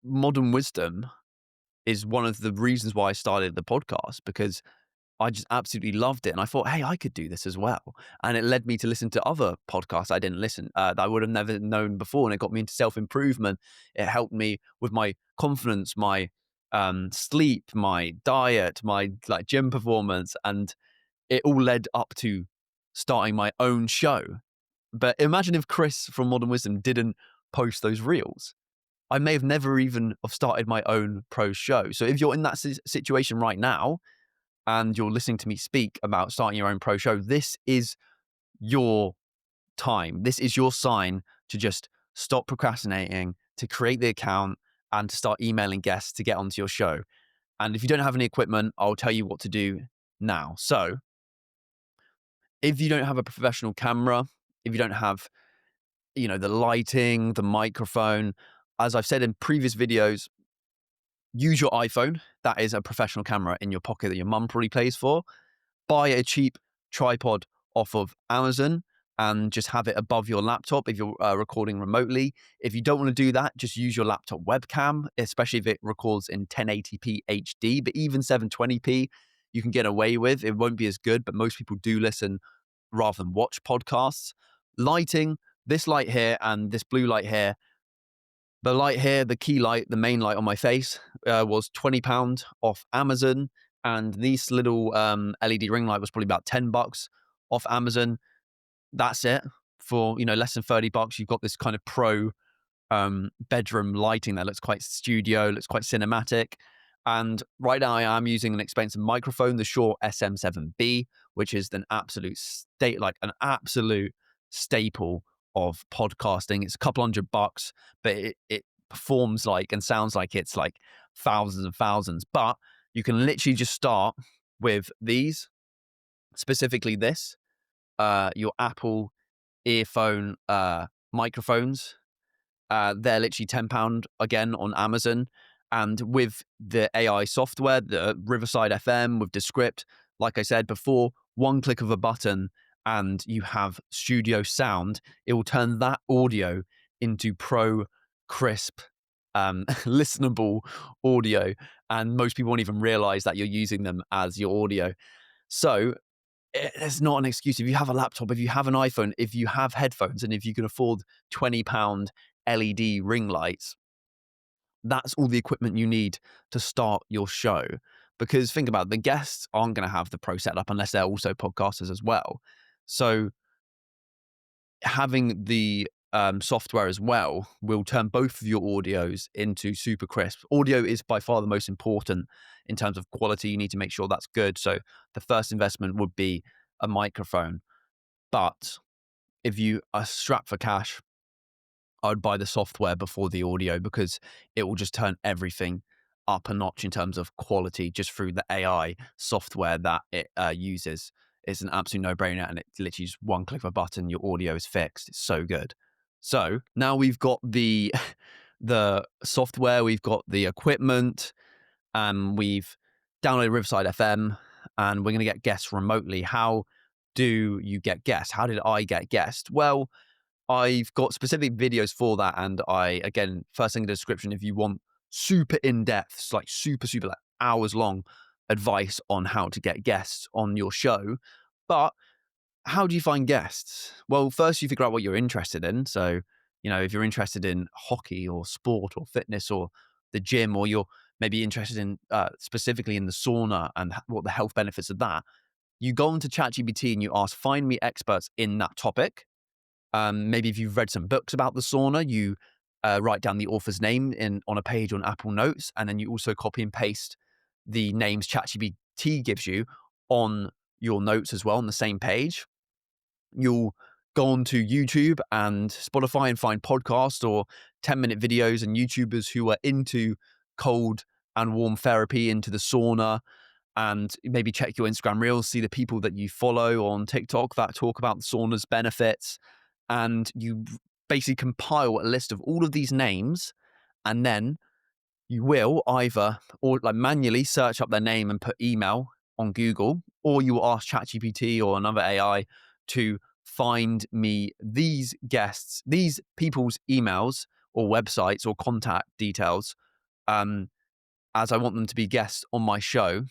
Modern Wisdom is one of the reasons why I started the podcast, because I just absolutely loved it. And I thought, hey, I could do this as well. And it led me to listen to other podcasts I didn't listen, that I would have never known before. And it got me into self-improvement. It helped me with my confidence, my sleep, my diet, my like gym performance. And it all led up to starting my own show. But imagine if Chris from Modern Wisdom didn't post those reels. I may have never even have started my own pro show. So if you're in that situation right now, and you're listening to me speak about starting your own pro show, this is your time. This is your sign to just stop procrastinating, to create the account, and to start emailing guests to get onto your show. And if you don't have any equipment, I'll tell you what to do now. So if you don't have a professional camera, if you don't have, the lighting, the microphone, as I've said in previous videos, use your iPhone. That is a professional camera in your pocket that your mum probably pays for. Buy a cheap tripod off of Amazon and just have it above your laptop if you're recording remotely. If you don't want to do that, just use your laptop webcam, especially if it records in 1080p HD. But even 720p, you can get away with. It won't be as good, but most people do listen rather than watch podcasts. Lighting, this light here and this blue light here. The light here, the key light, the main light on my face was £20 off Amazon. And this little LED ring light was probably about $10 off Amazon. That's it for, less than $30. You've got this kind of pro bedroom lighting that looks quite studio, looks quite cinematic. And right now I am using an expensive microphone, the Shure SM7B, which is an absolute staple of podcasting. It's a couple $100, but it performs like and sounds like it's like thousands and thousands. But you can literally just start with these, specifically this, your Apple earphone microphones. They're literally £10 again on Amazon. And with the AI software, the Riverside FM with Descript, like I said before, one click of a button and you have studio sound. It will turn that audio into pro, crisp, listenable audio. And most people won't even realize that you're using them as your audio. So it's not an excuse. If you have a laptop, if you have an iPhone, if you have headphones, and if you can afford £20 LED ring lights, that's all the equipment you need to start your show. Because think about it, the guests aren't going to have the pro setup unless they're also podcasters as well. So having the software as well will turn both of your audios into super crisp. Audio is by far the most important in terms of quality. You need to make sure that's good. So the first investment would be a microphone. But if you are strapped for cash, I would buy the software before the audio because it will just turn everything up a notch in terms of quality just through the AI software that it uses. It's an absolute no-brainer, and it's literally just one click of a button, your audio is fixed. It's so good. So now we've got the the software, we've got the equipment, we've downloaded Riverside FM, and we're going to get guests remotely. How do you get guests? How did I get guests? Well, I've got specific videos for that. And again, first thing in the description, if you want super in-depth, like super, super like hours long advice on how to get guests on your show. But how do you find guests? Well, first you figure out what you're interested in. So, if you're interested in hockey or sport or fitness or the gym, or you're maybe interested in specifically in the sauna and what the health benefits of that, you go into ChatGPT and you ask, find me experts in that topic. Maybe if you've read some books about the sauna, you write down the author's name on a page on Apple Notes, and then you also copy and paste the names ChatGPT gives you on your notes as well on the same page. You'll go on to YouTube and Spotify and find podcasts or 10-minute videos and YouTubers who are into cold and warm therapy, into the sauna, and maybe check your Instagram reels, see the people that you follow on TikTok that talk about the sauna's benefits. And you basically compile a list of all of these names, and then you will either or like manually search up their name and put email on Google, or you will ask ChatGPT or another AI to find me these guests, these people's emails or websites or contact details, as I want them to be guests on my show.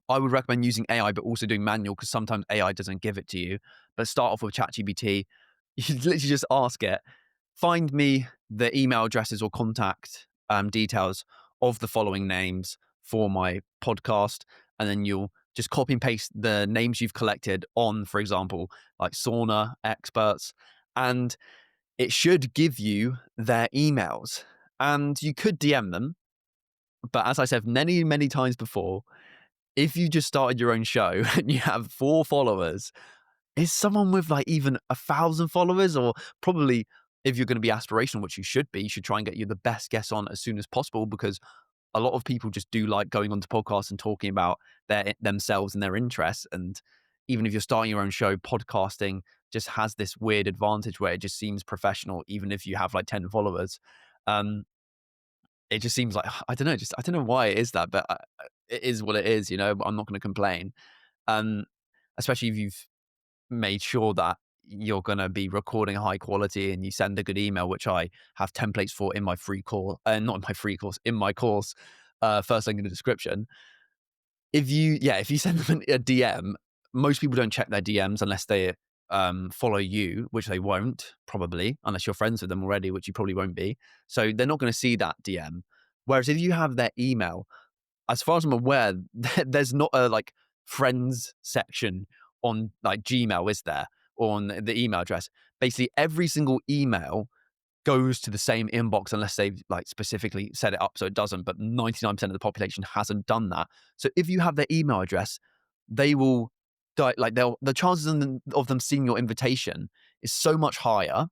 I would recommend using AI, but also doing manual because sometimes AI doesn't give it to you. But start off with ChatGPT. You literally just ask it, find me the email addresses or contact details of the following names for my podcast. And then you'll just copy and paste the names you've collected on, for example, like sauna experts. And it should give you their emails. And you could DM them. But as I said many, many times before, if you just started your own show and you have 4 followers, is someone with like even 1,000 followers, or probably if you're going to be aspirational, which you should try and get you the best guests on as soon as possible, because a lot of people just do like going onto podcasts and talking about themselves and their interests. And even if you're starting your own show, podcasting just has this weird advantage where it just seems professional, even if you have like 10 followers. Um, it just seems like, I don't know, I don't know why it is that, but it is what it is, I'm not going to complain. Um, Especially if you've made sure that you're going to be recording high quality and you send a good email, which I have templates for in my free course, not in my free course, in my course, first link in the description. If you send them a DM, most people don't check their DMs unless they follow you, which they won't probably, unless you're friends with them already, which you probably won't be. So they're not going to see that DM. Whereas if you have their email, as far as I'm aware, there's not a like friends section on like Gmail, is there? Or on the email address. Basically, every single email goes to the same inbox unless they've like specifically set it up so it doesn't. But 99% of the population hasn't done that. So if you have their email address, they will the chances of them seeing your invitation is so much higher,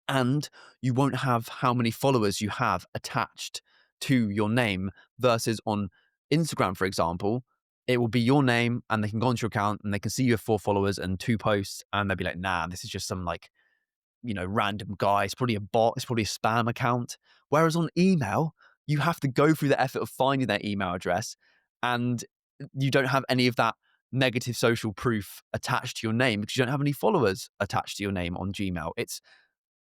and you won't have how many followers you have attached to your name versus on Instagram, for example, it will be your name and they can go onto your account and they can see you have 4 followers and 2 posts and they'll be like, nah, this is just some like, random guy. It's probably a bot. It's probably a spam account. Whereas on email, you have to go through the effort of finding their email address and you don't have any of that negative social proof attached to your name because you don't have any followers attached to your name on Gmail. It's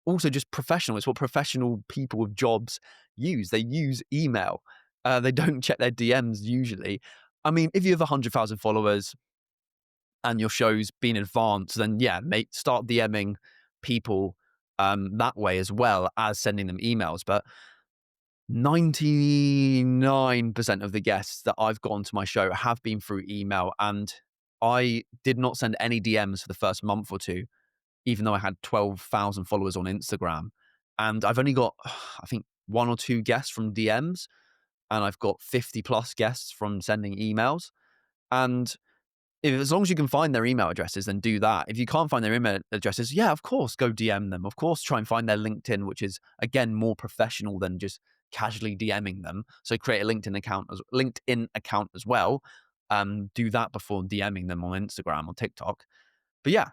also just professional. It's what professional people with jobs use. They use email. They don't check their DMs usually. I mean, if you have 100,000 followers and your show's been advanced, then yeah, start DMing people that way as well as sending them emails. But 99% of the guests that I've got onto my show have been through email, and I did not send any DMs for the first month or two, even though I had 12,000 followers on Instagram. And I've only got, I think, 1 or 2 guests from DMs, and I've got 50 plus guests from sending emails. And as long as you can find their email addresses, then do that. If you can't find their email addresses, yeah, of course, go DM them. Of course, try and find their LinkedIn, which is, again, more professional than just casually DMing them. So create a LinkedIn account as well. Do that before DMing them on Instagram or TikTok. But yeah,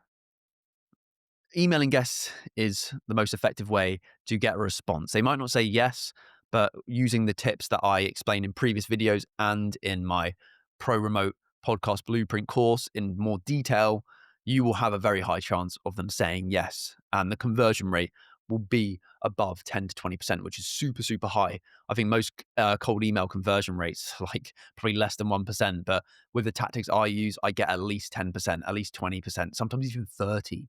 emailing guests is the most effective way to get a response. They might not say yes, but using the tips that I explain in previous videos and in my Pro Remote Podcast Blueprint course in more detail, you will have a very high chance of them saying yes. And the conversion rate will be above 10 to 20%, which is super, super high. I think most cold email conversion rates are like probably less than 1%. But with the tactics I use, I get at least 10%, at least 20%, sometimes even 30%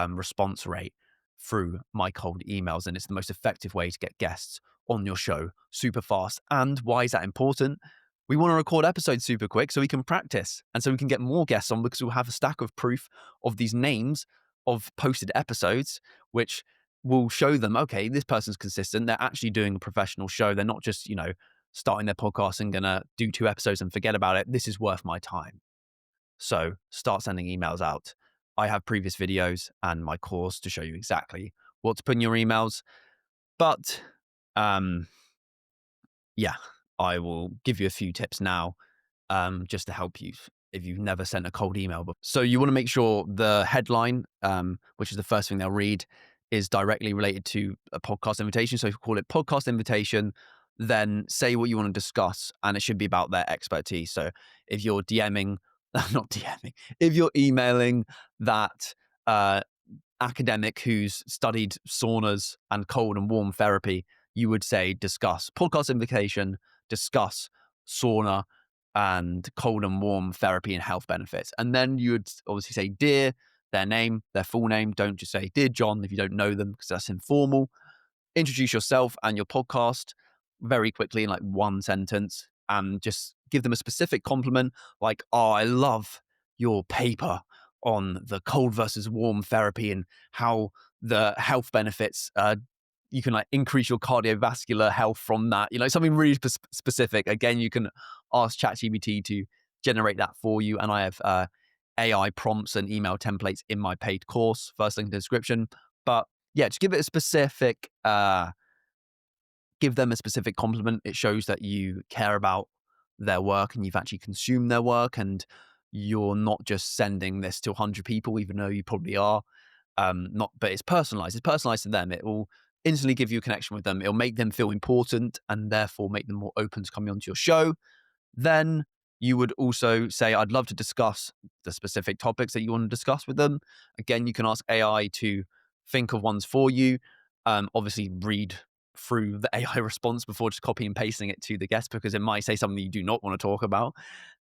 response rate through my cold emails. And it's the most effective way to get guests on your show super fast. And why is that important? We want to record episodes super quick so we can practice and so we can get more guests on, because we'll have a stack of proof of these names of posted episodes, which will show them, okay, this person's consistent. They're actually doing a professional show. They're not just, starting their podcast and going to do 2 episodes and forget about it. This is worth my time. So start sending emails out. I have previous videos and my course to show you exactly what to put in your emails. But yeah, I will give you a few tips now just to help you if you've never sent a cold email before. So you want to make sure the headline, which is the first thing they'll read, is directly related to a podcast invitation. So if you call it podcast invitation, then say what you want to discuss, and it should be about their expertise. So if you're DMing, not DMing, if you're emailing that academic who's studied saunas and cold and warm therapy, you would say discuss podcast invitation, discuss sauna and cold and warm therapy and health benefits. And then you would obviously say dear, their name, their full name. Don't just say dear John if you don't know them, because that's informal. Introduce yourself and your podcast very quickly in like 1 sentence, and just give them a specific compliment like, oh, I love your paper on the cold versus warm therapy and how the health benefits, you can like increase your cardiovascular health from that, something really specific. Again, you can ask ChatGPT to generate that for you. And I have AI prompts and email templates in my paid course, first link in the description. But yeah, just give it a specific, give them a specific compliment. It shows that you care about their work and you've actually consumed their work, and you're not just sending this to 100 people, even though you probably are. Not, but it's personalized. It's personalized to them. It will instantly give you a connection with them. It'll make them feel important and therefore make them more open to coming onto your show. Then you would also say, I'd love to discuss the specific topics that you want to discuss with them. Again, you can ask AI to think of ones for you. Obviously, read through the AI response before just copy and pasting it to the guest, because it might say something you do not want to talk about.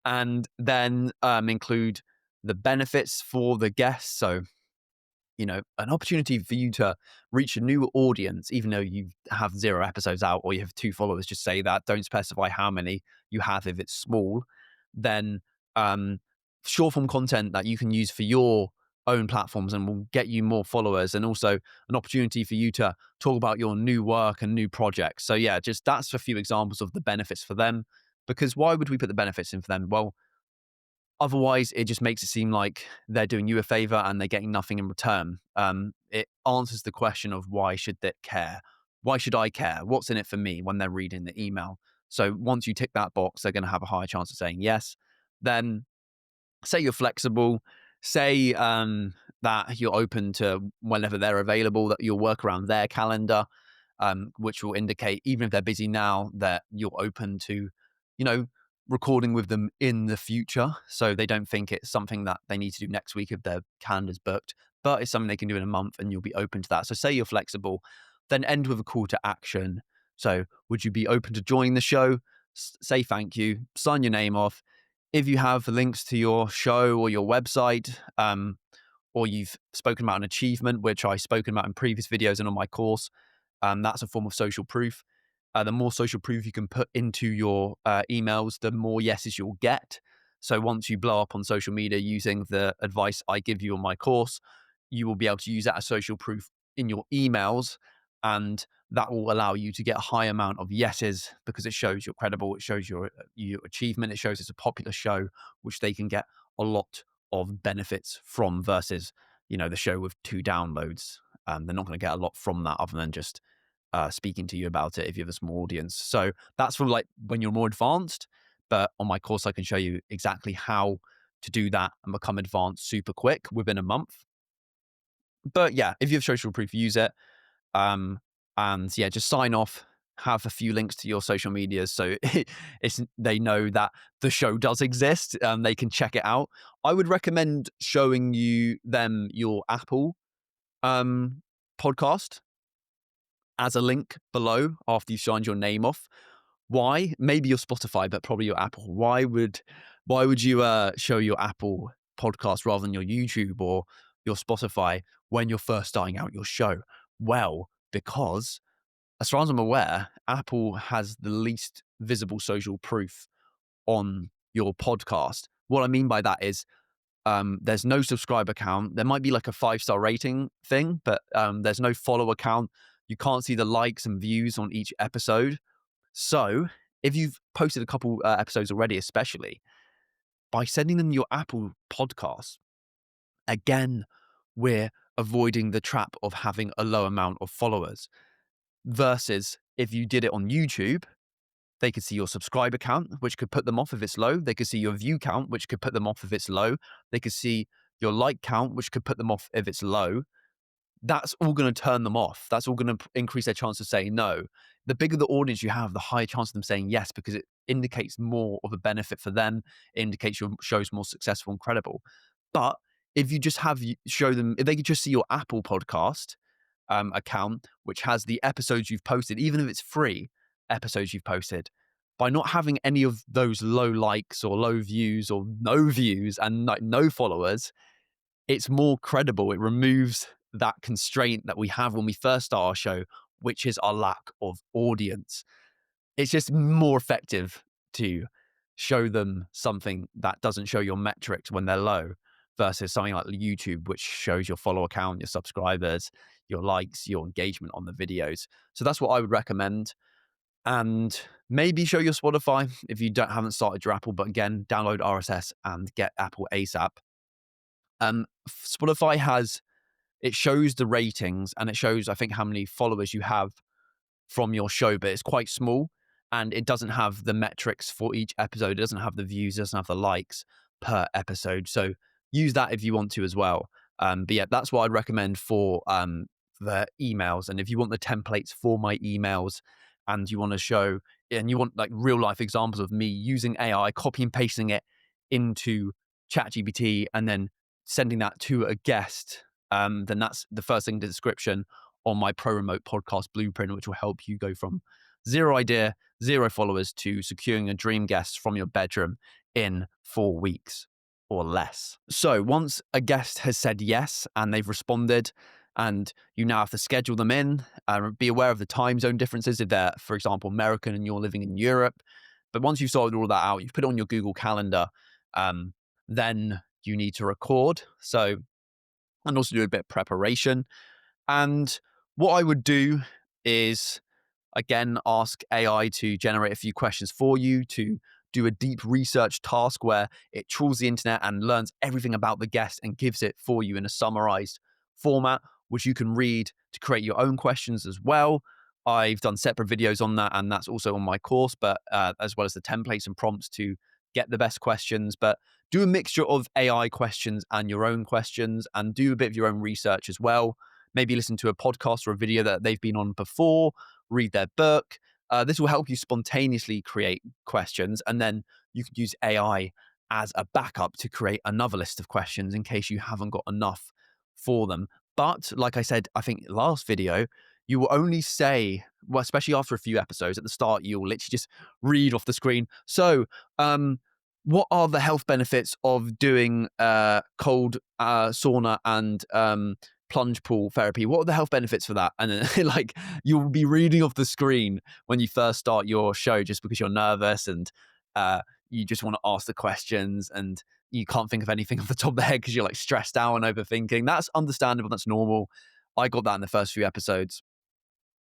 And then include the benefits for the guest. So, an opportunity for you to reach a new audience, even though you have 0 episodes out or you have 2 followers. Just say that. Don't specify how many you have if it's small. Then short form content that you can use for your own platforms and will get you more followers, and also an opportunity for you to talk about your new work and new projects. So yeah, just that's a few examples of the benefits for them. Because why would we put the benefits in for them? Well, otherwise, it just makes it seem like they're doing you a favor and they're getting nothing in return. It answers the question of why should they care? Why should I care? What's in it for me when they're reading the email? So once you tick that box, they're going to have a higher chance of saying yes. Then say you're flexible. Say that you're open to whenever they're available, that you'll work around their calendar, which will indicate, even if they're busy now, that you're open to, you know, recording with them in the future. So they don't think it's something that they need to do next week if their calendar's booked, but it's something they can do in a month and you'll be open to that. So say you're flexible, then end with a call to action. So would you be open to joining the show? Say thank you, sign your name off. If you have links to your show or your website, or you've spoken about an achievement, which I've spoken about in previous videos and on my course, that's a form of social proof. The more social proof you can put into your emails, the more yeses you'll get. So once you blow up on social media using the advice I give you on my course, you will be able to use that as social proof in your emails. And that will allow you to get a high amount of yeses, because it shows you're credible. It shows your achievement. It shows it's a popular show, which they can get a lot of benefits from, versus, the show with 2 downloads. They're not going to get a lot from that other than just speaking to you about it if you have a small audience. So that's for like when you're more advanced. But on my course, I can show you exactly how to do that and become advanced super quick within a month. But yeah, if you have social proof, use it. And yeah, just sign off, have a few links to your social medias so they know that the show does exist. They can check it out. I would recommend showing them your Apple podcast as a link below after you've signed your name off. Why? Maybe your Spotify, but probably your Apple. Why would you show your Apple podcast rather than your YouTube or your Spotify when you're first starting out your show? Well, because as far as I'm aware, Apple has the least visible social proof on your podcast. What I mean by that is there's no subscriber count. There might be like a 5-star rating thing, but there's no follower count. You can't see the likes and views on each episode. So if you've posted a couple episodes already, especially by sending them your Apple podcast, again, we're avoiding the trap of having a low amount of followers. Versus if you did it on YouTube, they could see your subscriber count, which could put them off if it's low. They could see your view count, which could put them off if it's low. They could see your like count, which could put them off if it's low. That's all going to turn them off. That's all going to increase their chance of saying no. The bigger the audience you have, the higher chance of them saying yes, because it indicates more of a benefit for them. It indicates your show's more successful and credible. But if you just show them, if they could just see your Apple podcast account, which has the episodes you've posted, even if it's free episodes you've posted, by not having any of those low likes or low views or no views and no followers, it's more credible. It removes that constraint that we have when we first start our show, which is our lack of audience. It's just more effective to show them something that doesn't show your metrics when they're low, versus something like YouTube, which shows your follower count, your subscribers, your likes, your engagement on the videos. So that's what I would recommend. And maybe show your Spotify if you haven't started your Apple, but again, download RSS and get Apple ASAP. Spotify it shows the ratings and it shows, I think, how many followers you have from your show, but it's quite small and it doesn't have the metrics for each episode. It doesn't have the views, it doesn't have the likes per episode. So use that if you want to as well. But yeah, that's what I'd recommend for the emails. And if you want the templates for my emails and you want to show and you want like real life examples of me using AI, copy and pasting it into ChatGPT and then sending that to a guest, then that's the first thing in the description on my Pro Remote Podcast Blueprint, which will help you go from zero idea, zero followers to securing a dream guest from your bedroom in 4 weeks or less. So once a guest has said yes and they've responded, and you now have to schedule them in, be aware of the time zone differences if they're, for example, American and you're living in Europe. But once you've sorted all that out, you've put it on your Google Calendar, then you need to record. So, and also do a bit of preparation. And what I would do is, again, ask AI to generate a few questions for you, to do a deep research task where it trawls the internet and learns everything about the guest and gives it for you in a summarized format, which you can read to create your own questions as well. I've done separate videos on that, and that's also on my course, but as well as the templates and prompts to get the best questions. But do a mixture of AI questions and your own questions, and do a bit of your own research as well. Maybe listen to a podcast or a video that they've been on before, read their book. This will help you spontaneously create questions, and then you could use AI as a backup to create another list of questions in case you haven't got enough for them. But like I said, I think last video, you will only say, well, especially after a few episodes, at the start, you'll literally just read off the screen. So, what are the health benefits of doing cold sauna and plunge pool therapy? What are the health benefits for that? And then like you'll be reading off the screen when you first start your show just because you're nervous and you just want to ask the questions and you can't think of anything off the top of the head because you're like stressed out and overthinking. That's understandable. That's normal. I got that in the first few episodes.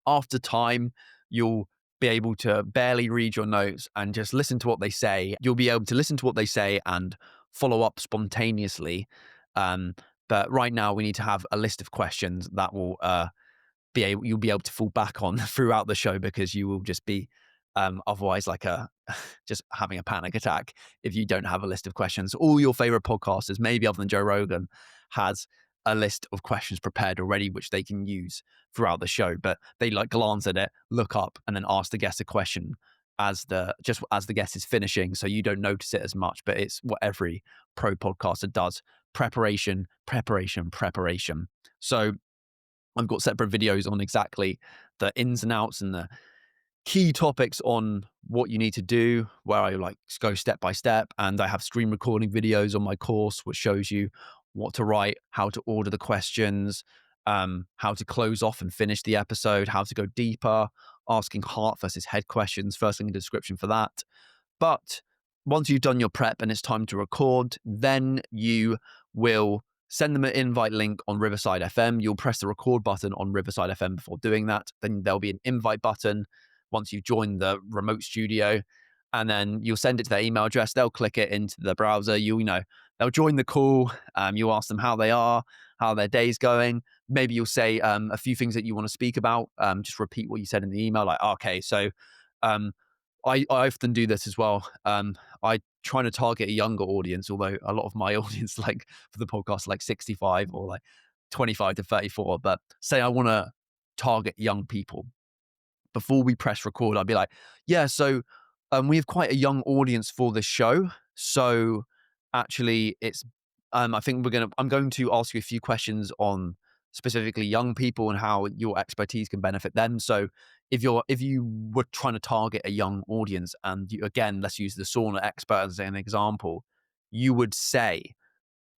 After time, you'll be able to barely read your notes and just listen to what they say. You'll be able to listen to what they say and follow up spontaneously. But right now, we need to have a list of questions that will you'll be able to fall back on throughout the show because you will just be otherwise like just having a panic attack if you don't have a list of questions. All your favorite podcasters, maybe other than Joe Rogan, has a list of questions prepared already, which they can use throughout the show. But they like glance at it, look up, and then ask the guest a question as the guest is finishing, so you don't notice it as much. But it's what every pro podcaster does: preparation, preparation, preparation. So I've got separate videos on exactly the ins and outs and the key topics on what you need to do, where I like go step by step. And I have screen recording videos on my course, which shows you what to write, how to order the questions, how to close off and finish the episode, how to go deeper, asking heart versus head questions. First link in the description for that. But once you've done your prep and it's time to record, then you will send them an invite link on Riverside FM. You'll press the record button on Riverside FM before doing that. Then there'll be an invite button once you join the remote studio. And then you'll send it to their email address. They'll click it into the browser. They'll join the call. You ask them how they are, how their day's going. Maybe you'll say a few things that you want to speak about. Just repeat what you said in the email. Like, okay, so I often do this as well. I try to target a younger audience, although a lot of my audience, like for the podcast, like 65 or like 25 to 34. But say I want to target young people. Before we press record, I'd be like, yeah, so we have quite a young audience for this show. So actually it's, I think I'm going to ask you a few questions on specifically young people and how your expertise can benefit them. So if you were trying to target a young audience and again, let's use the sauna expert as an example, you would say,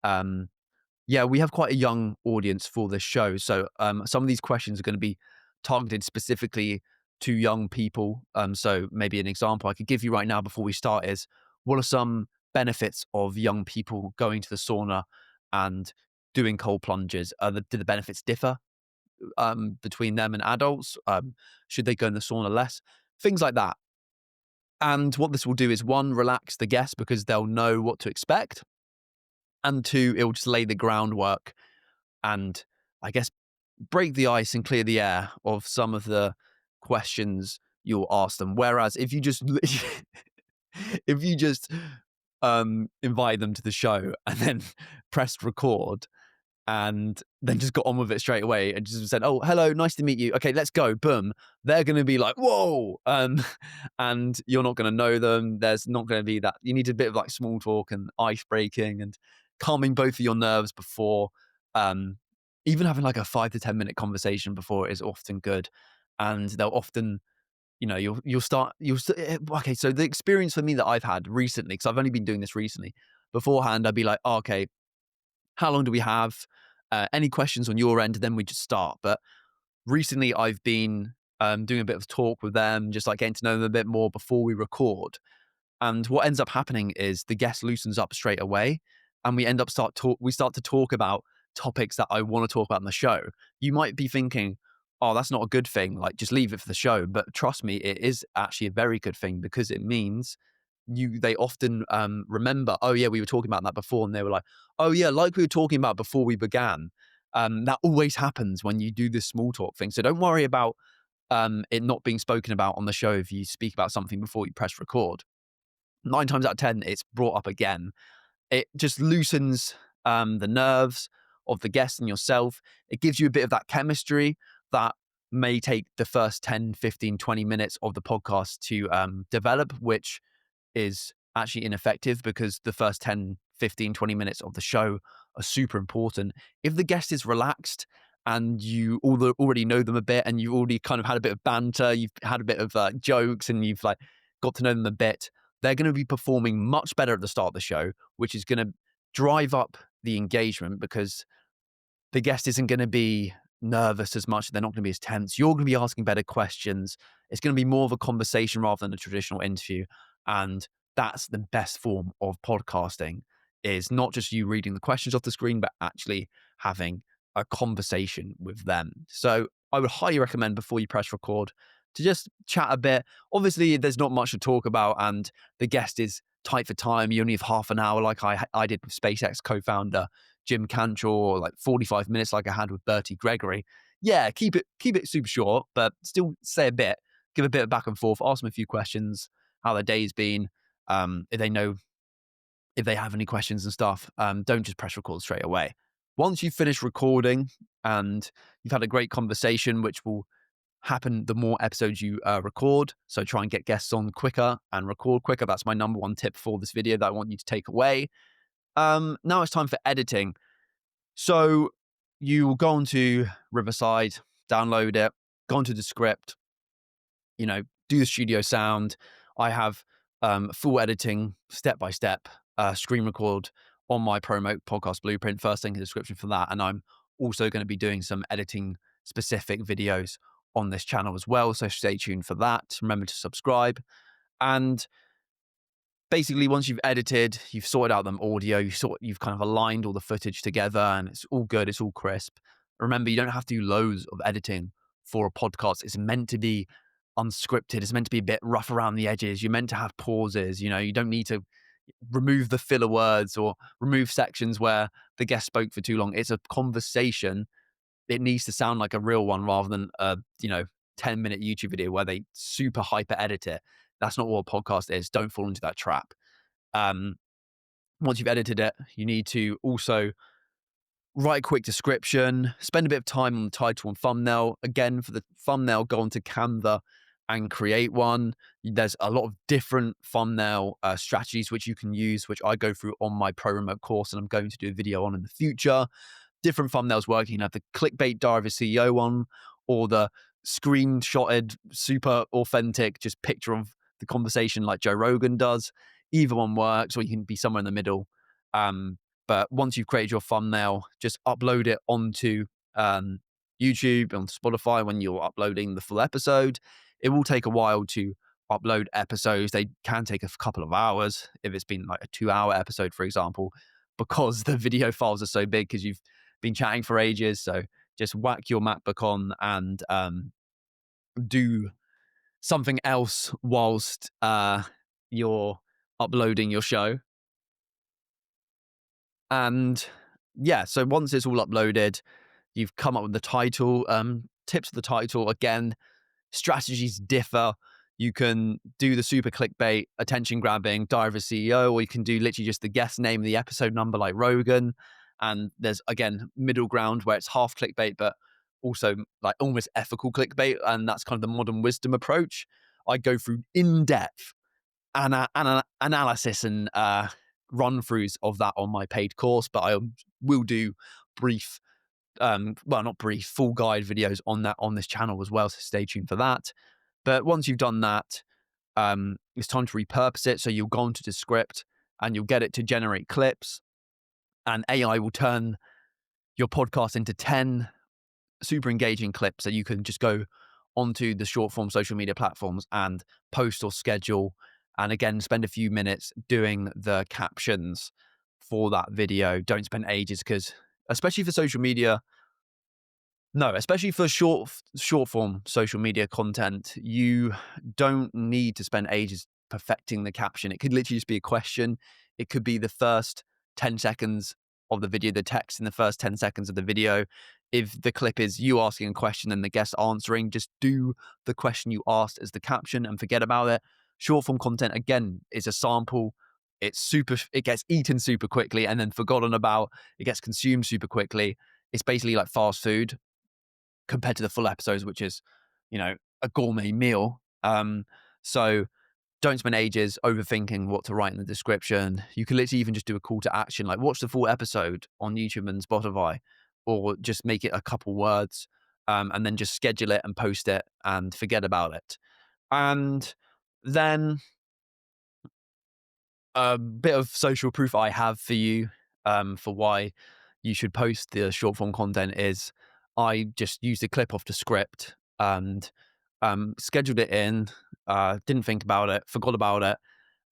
yeah, we have quite a young audience for this show. So some of these questions are going to be targeted specifically to young people. So maybe an example I could give you right now before we start is, what are some benefits of young people going to the sauna and doing cold plunges? Do the benefits differ between them and adults? Should they go in the sauna less? Things like that. And what this will do is, one, relax the guests because they'll know what to expect. And two, it will just lay the groundwork and I guess break the ice and clear the air of some of the questions you'll ask them. Whereas if you just if you just invite them to the show and then pressed record and then just got on with it straight away and just said, "Oh, hello, nice to meet you. Okay, let's go." Boom. They're going to be like, "Whoa," and you're not going to know them. There's not going to be that. You need a bit of like small talk and ice breaking and calming both of your nerves before. Um, Even having like a 5 to 10 minute conversation before is often good, and they'll often, okay. So the experience for me that I've had recently, because I've only been doing this recently. Beforehand, I'd be like, oh, okay, how long do we have? Any questions on your end? And then we just start. But recently, I've been doing a bit of talk with them, just like getting to know them a bit more before we record. And what ends up happening is the guest loosens up straight away, and we start to talk about topics that I want to talk about in the show. You might be thinking, "Oh, that's not a good thing. Like, just leave it for the show." But trust me, it is actually a very good thing because it means they often remember, "Oh yeah, we were talking about that before," and they were like, "Oh yeah, like we were talking about before we began." That always happens when you do this small talk thing. So don't worry about it not being spoken about on the show if you speak about something before you press record. 9 times out of 10, it's brought up again. It just loosens the nerves of the guest and yourself. It gives you a bit of that chemistry that may take the first 10, 15, 20 minutes of the podcast to develop, which is actually ineffective because the first 10, 15, 20 minutes of the show are super important. If the guest is relaxed and you already know them a bit and you've already kind of had a bit of banter, you've had a bit of jokes and you've like got to know them a bit, they're going to be performing much better at the start of the show, which is going to drive up the engagement because the guest isn't going to be nervous as much. They're not going to be as tense. You're going to be asking better questions. It's going to be more of a conversation rather than a traditional interview. And that's the best form of podcasting, is not just you reading the questions off the screen, but actually having a conversation with them. So I would highly recommend before you press record to just chat a bit. Obviously, there's not much to talk about and the guest is tight for time. You only have half an hour like I did with SpaceX co-founder Jim Cantrell, or like 45 minutes like I had with Bertie Gregory. Yeah, keep it super short, but still say a bit, give a bit of back and forth, ask them a few questions, how their day's been, if they have any questions and stuff. Don't just press record straight away. Once you've finished recording and you've had a great conversation, which will happen the more episodes you record. So try and get guests on quicker and record quicker. That's my number one tip for this video that I want you to take away. Now it's time for editing. So you go onto Riverside, download it, go onto the script, do the studio sound. I have full editing, step by step, screen record on my promo podcast blueprint. First link in the description for that. And I'm also going to be doing some editing specific videos on this channel as well. So stay tuned for that. Remember to subscribe. And basically, once you've edited, you've sorted out the audio, you've kind of aligned all the footage together and it's all good, it's all crisp. Remember, you don't have to do loads of editing for a podcast. It's meant to be unscripted. It's meant to be a bit rough around the edges. You're meant to have pauses. You don't need to remove the filler words or remove sections where the guest spoke for too long. It's a conversation. It needs to sound like a real one rather than a 10-minute YouTube video where they super hyper edit it. That's not what a podcast is. Don't fall into that trap. Once you've edited it, you need to also write a quick description, spend a bit of time on the title and thumbnail. Again, for the thumbnail, go onto Canva and create one. There's a lot of different thumbnail strategies which you can use, which I go through on my pro remote course and I'm going to do a video on in the future. Different thumbnails work. You can have the clickbait Diary of a CEO one or the screenshotted, super authentic, just picture of the conversation like Joe Rogan does. Either one works, or you can be somewhere in the middle. But once you've created your thumbnail, just upload it onto YouTube, on Spotify when you're uploading the full episode. It will take a while to upload episodes. They can take a couple of hours if it's been like a 2-hour episode, for example, because the video files are so big because you've been chatting for ages. So just whack your MacBook on and do something else whilst you're uploading your show. And yeah, so once it's all uploaded, you've come up with the title. Tips for the title, again, strategies differ. You can do the super clickbait, attention grabbing, Diary of a CEO, or you can do literally just the guest name, the episode number like Rogan. And there's, again, middle ground where it's half clickbait, but also like almost ethical clickbait. And that's kind of the modern wisdom approach. I go through in-depth analysis and run-throughs of that on my paid course, but I will do brief, not brief, full guide videos on that on this channel as well. So stay tuned for that. But once you've done that, it's time to repurpose it. So you'll go into the script and you'll get it to generate clips, and AI will turn your podcast into 10 super engaging clips that you can just go onto the short form social media platforms and post or schedule. And again, spend a few minutes doing the captions for that video. Don't spend ages, because especially for social media, especially for short form social media content, you don't need to spend ages perfecting the caption. It could literally just be a question. It could be the first 10 seconds of the video, the text in the first 10 seconds of the video. If the clip is you asking a question and the guest answering, just do the question you asked as the caption and forget about it. Short form content, again, is a sample. It gets eaten super quickly and then forgotten about. It gets consumed super quickly. It's basically like fast food compared to the full episodes, which is, a gourmet meal. So don't spend ages overthinking what to write in the description. You can literally even just do a call to action, like watch the full episode on YouTube and Spotify, or just make it a couple words, and then just schedule it and post it and forget about it. And then a bit of social proof I have for you, for why you should post the short form content is I just used a clip off the script and scheduled it in, didn't think about it, forgot about it.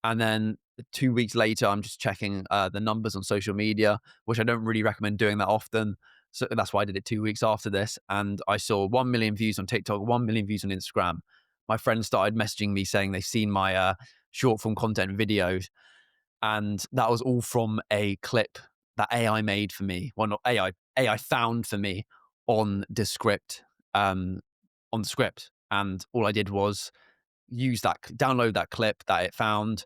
And then 2 weeks later, I'm just checking the numbers on social media, which I don't really recommend doing that often. So that's why I did it 2 weeks after this. And I saw 1 million views on TikTok, 1 million views on Instagram. My friends started messaging me saying they've seen my short form content videos. And that was all from a clip that AI made for me. Well, not AI found for me on the script, And all I did was download that clip that it found,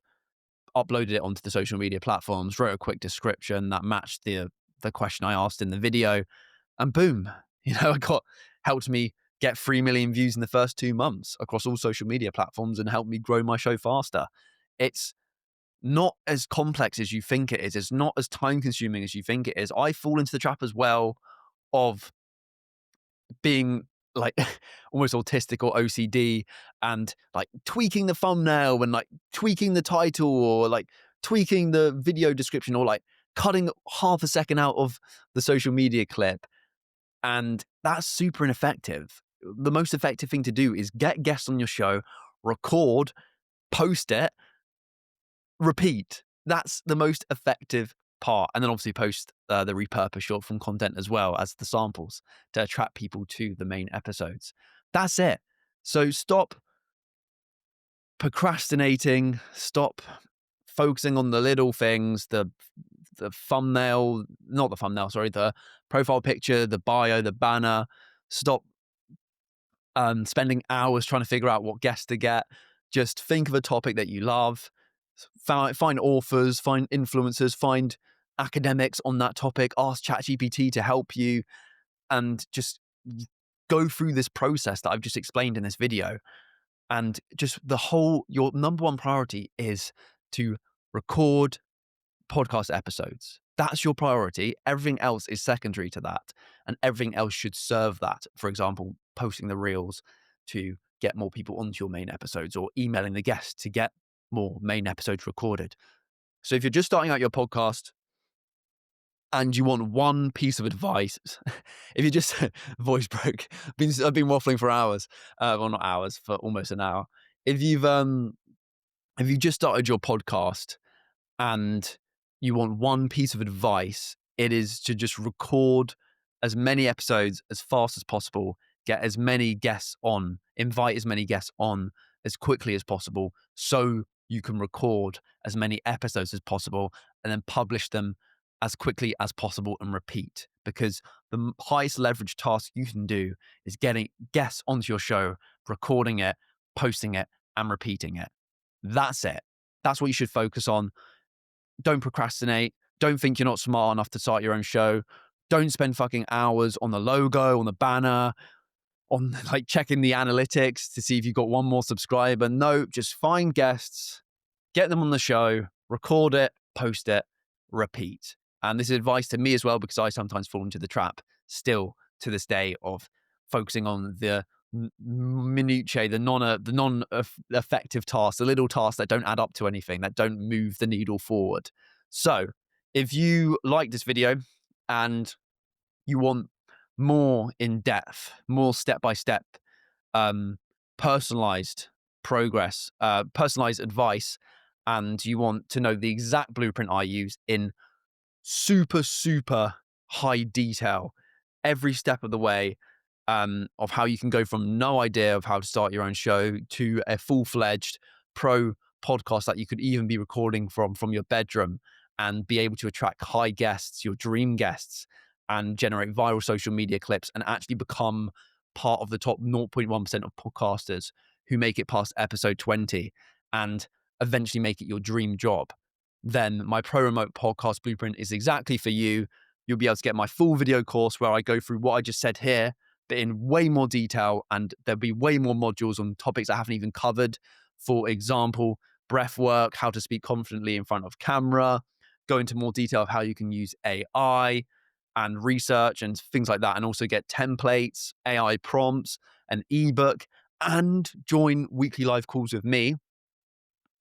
uploaded it onto the social media platforms, wrote a quick description that matched the question I asked in the video, and boom, helped me get 3 million views in the first 2 months across all social media platforms and helped me grow my show faster. It's not as complex as you think it is. It's not as time consuming as you think it is. I fall into the trap as well of being like almost autistic or OCD and like tweaking the thumbnail and like tweaking the title or like tweaking the video description or like cutting half a second out of the social media clip. And that's super ineffective. The most effective thing to do is get guests on your show, record, post it, repeat. That's the most effective part. And then obviously post the repurpose short form content as well as the samples to attract people to the main episodes. That's it. So stop procrastinating, stop focusing on the little things, the thumbnail, not the thumbnail, sorry, the profile picture, the bio, the banner. Stop spending hours trying to figure out what guests to get. Just think of a topic that you love. Find authors, find influencers, find academics on that topic. Ask ChatGPT to help you, and just go through this process that I've just explained in this video. And just your number one priority is to record podcast episodes. That's your priority. Everything else is secondary to that. And everything else should serve that. For example, posting the reels to get more people onto your main episodes, or emailing the guests to get more main episodes recorded. So if you're just starting out your podcast and you want one piece of advice, if you just voice broke, I've been waffling for hours, well, not hours, for almost an hour. If you've just started your podcast and you want one piece of advice, it is to just record as many episodes as fast as possible, get as many guests on, invite as many guests on as quickly as possible, so you can record as many episodes as possible and then publish them as quickly as possible and repeat. because the highest leverage task you can do is getting guests onto your show, recording it, posting it, and repeating it. That's it. That's what you should focus on. Don't procrastinate. Don't think you're not smart enough to start your own show. Don't spend fucking hours on the logo, on the banner, on like checking the analytics to see if you've got one more subscriber. No, just find guests, get them on the show, record it, post it, repeat. And this is advice to me as well, because I sometimes fall into the trap still to this day of focusing on the minutiae, the non-effective tasks, the little tasks that don't add up to anything, that don't move the needle forward. So if you like this video and you want more in depth, more step-by-step, personalized progress, personalized advice, and you want to know the exact blueprint I use in super, super high detail, every step of the way, of how you can go from no idea of how to start your own show to a full-fledged pro podcast that you could even be recording from your bedroom and be able to attract high guests, your dream guests, and generate viral social media clips and actually become part of the top 0.1% of podcasters who make it past episode 20 and eventually make it your dream job, then my Pro Remote Podcast Blueprint is exactly for you. You'll be able to get my full video course where I go through what I just said here, but in way more detail, and there'll be way more modules on topics I haven't even covered. For example, breath work, how to speak confidently in front of camera, go into more detail of how you can use AI and research and things like that, and also get templates, AI prompts, an ebook, and join weekly live calls with me,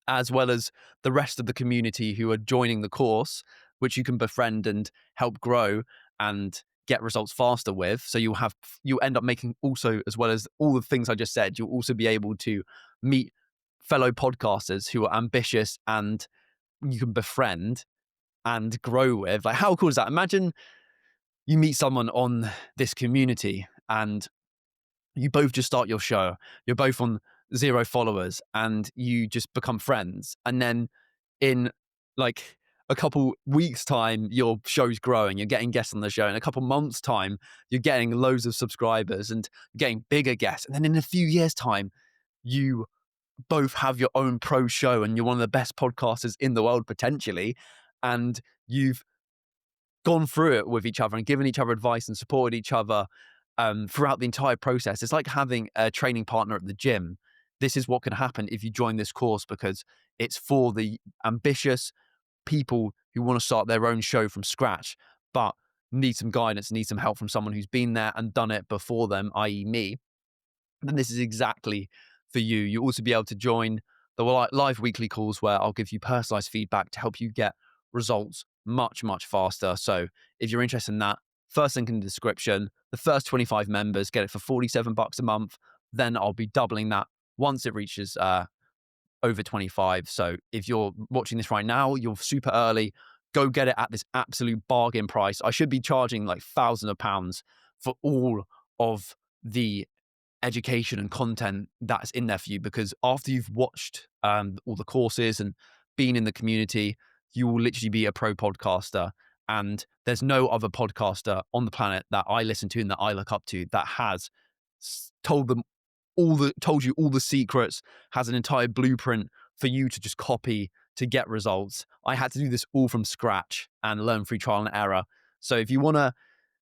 as well as the rest of the community who are joining the course, which you can befriend and help grow and get results faster with. So you'll end up making also, as well as all the things I just said, you'll also be able to meet fellow podcasters who are ambitious and you can befriend and grow with. Like, how cool is that? Imagine you meet someone on this community and you both just start your show. You're both on 0 followers and you just become friends. And then in like a couple weeks' time, your show's growing. You're getting guests on the show. In a couple months' time, you're getting loads of subscribers and getting bigger guests. And then in a few years' time, you both have your own pro show and you're one of the best podcasters in the world potentially. And you've gone through it with each other and given each other advice and supported each other throughout the entire process. It's like having a training partner at the gym. This is what can happen if you join this course, because it's for the ambitious people who want to start their own show from scratch, but need some guidance, need some help from someone who's been there and done it before them, i.e. me. Then this is exactly for you. You'll also be able to join the live weekly calls where I'll give you personalized feedback to help you get results much, much faster. So if you're interested in that, first link in the description. The first 25 members get it for $47 a month. Then I'll be doubling that once it reaches over 25. So if you're watching this right now, you're super early, go get it at this absolute bargain price. I should be charging like thousands of pounds for all of the education and content that's in there for you, because after you've watched all the courses and been in the community, you will literally be a pro podcaster. And there's no other podcaster on the planet that I listen to and that I look up to that has told you all the secrets, has an entire blueprint for you to just copy to get results. I had to do this all from scratch and learn through trial and error. So if you want to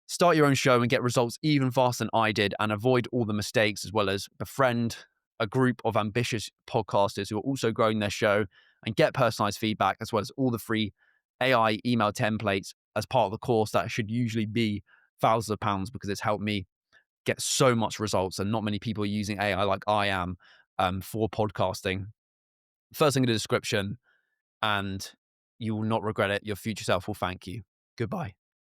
start your own show and get results even faster than I did and avoid all the mistakes, as well as befriend a group of ambitious podcasters who are also growing their show and get personalized feedback, as well as all the free AI email templates as part of the course that should usually be thousands of pounds, because it's helped me get so much results and not many people are using AI like I am for podcasting. First link in the description, and you will not regret it. Your future self will thank you. Goodbye.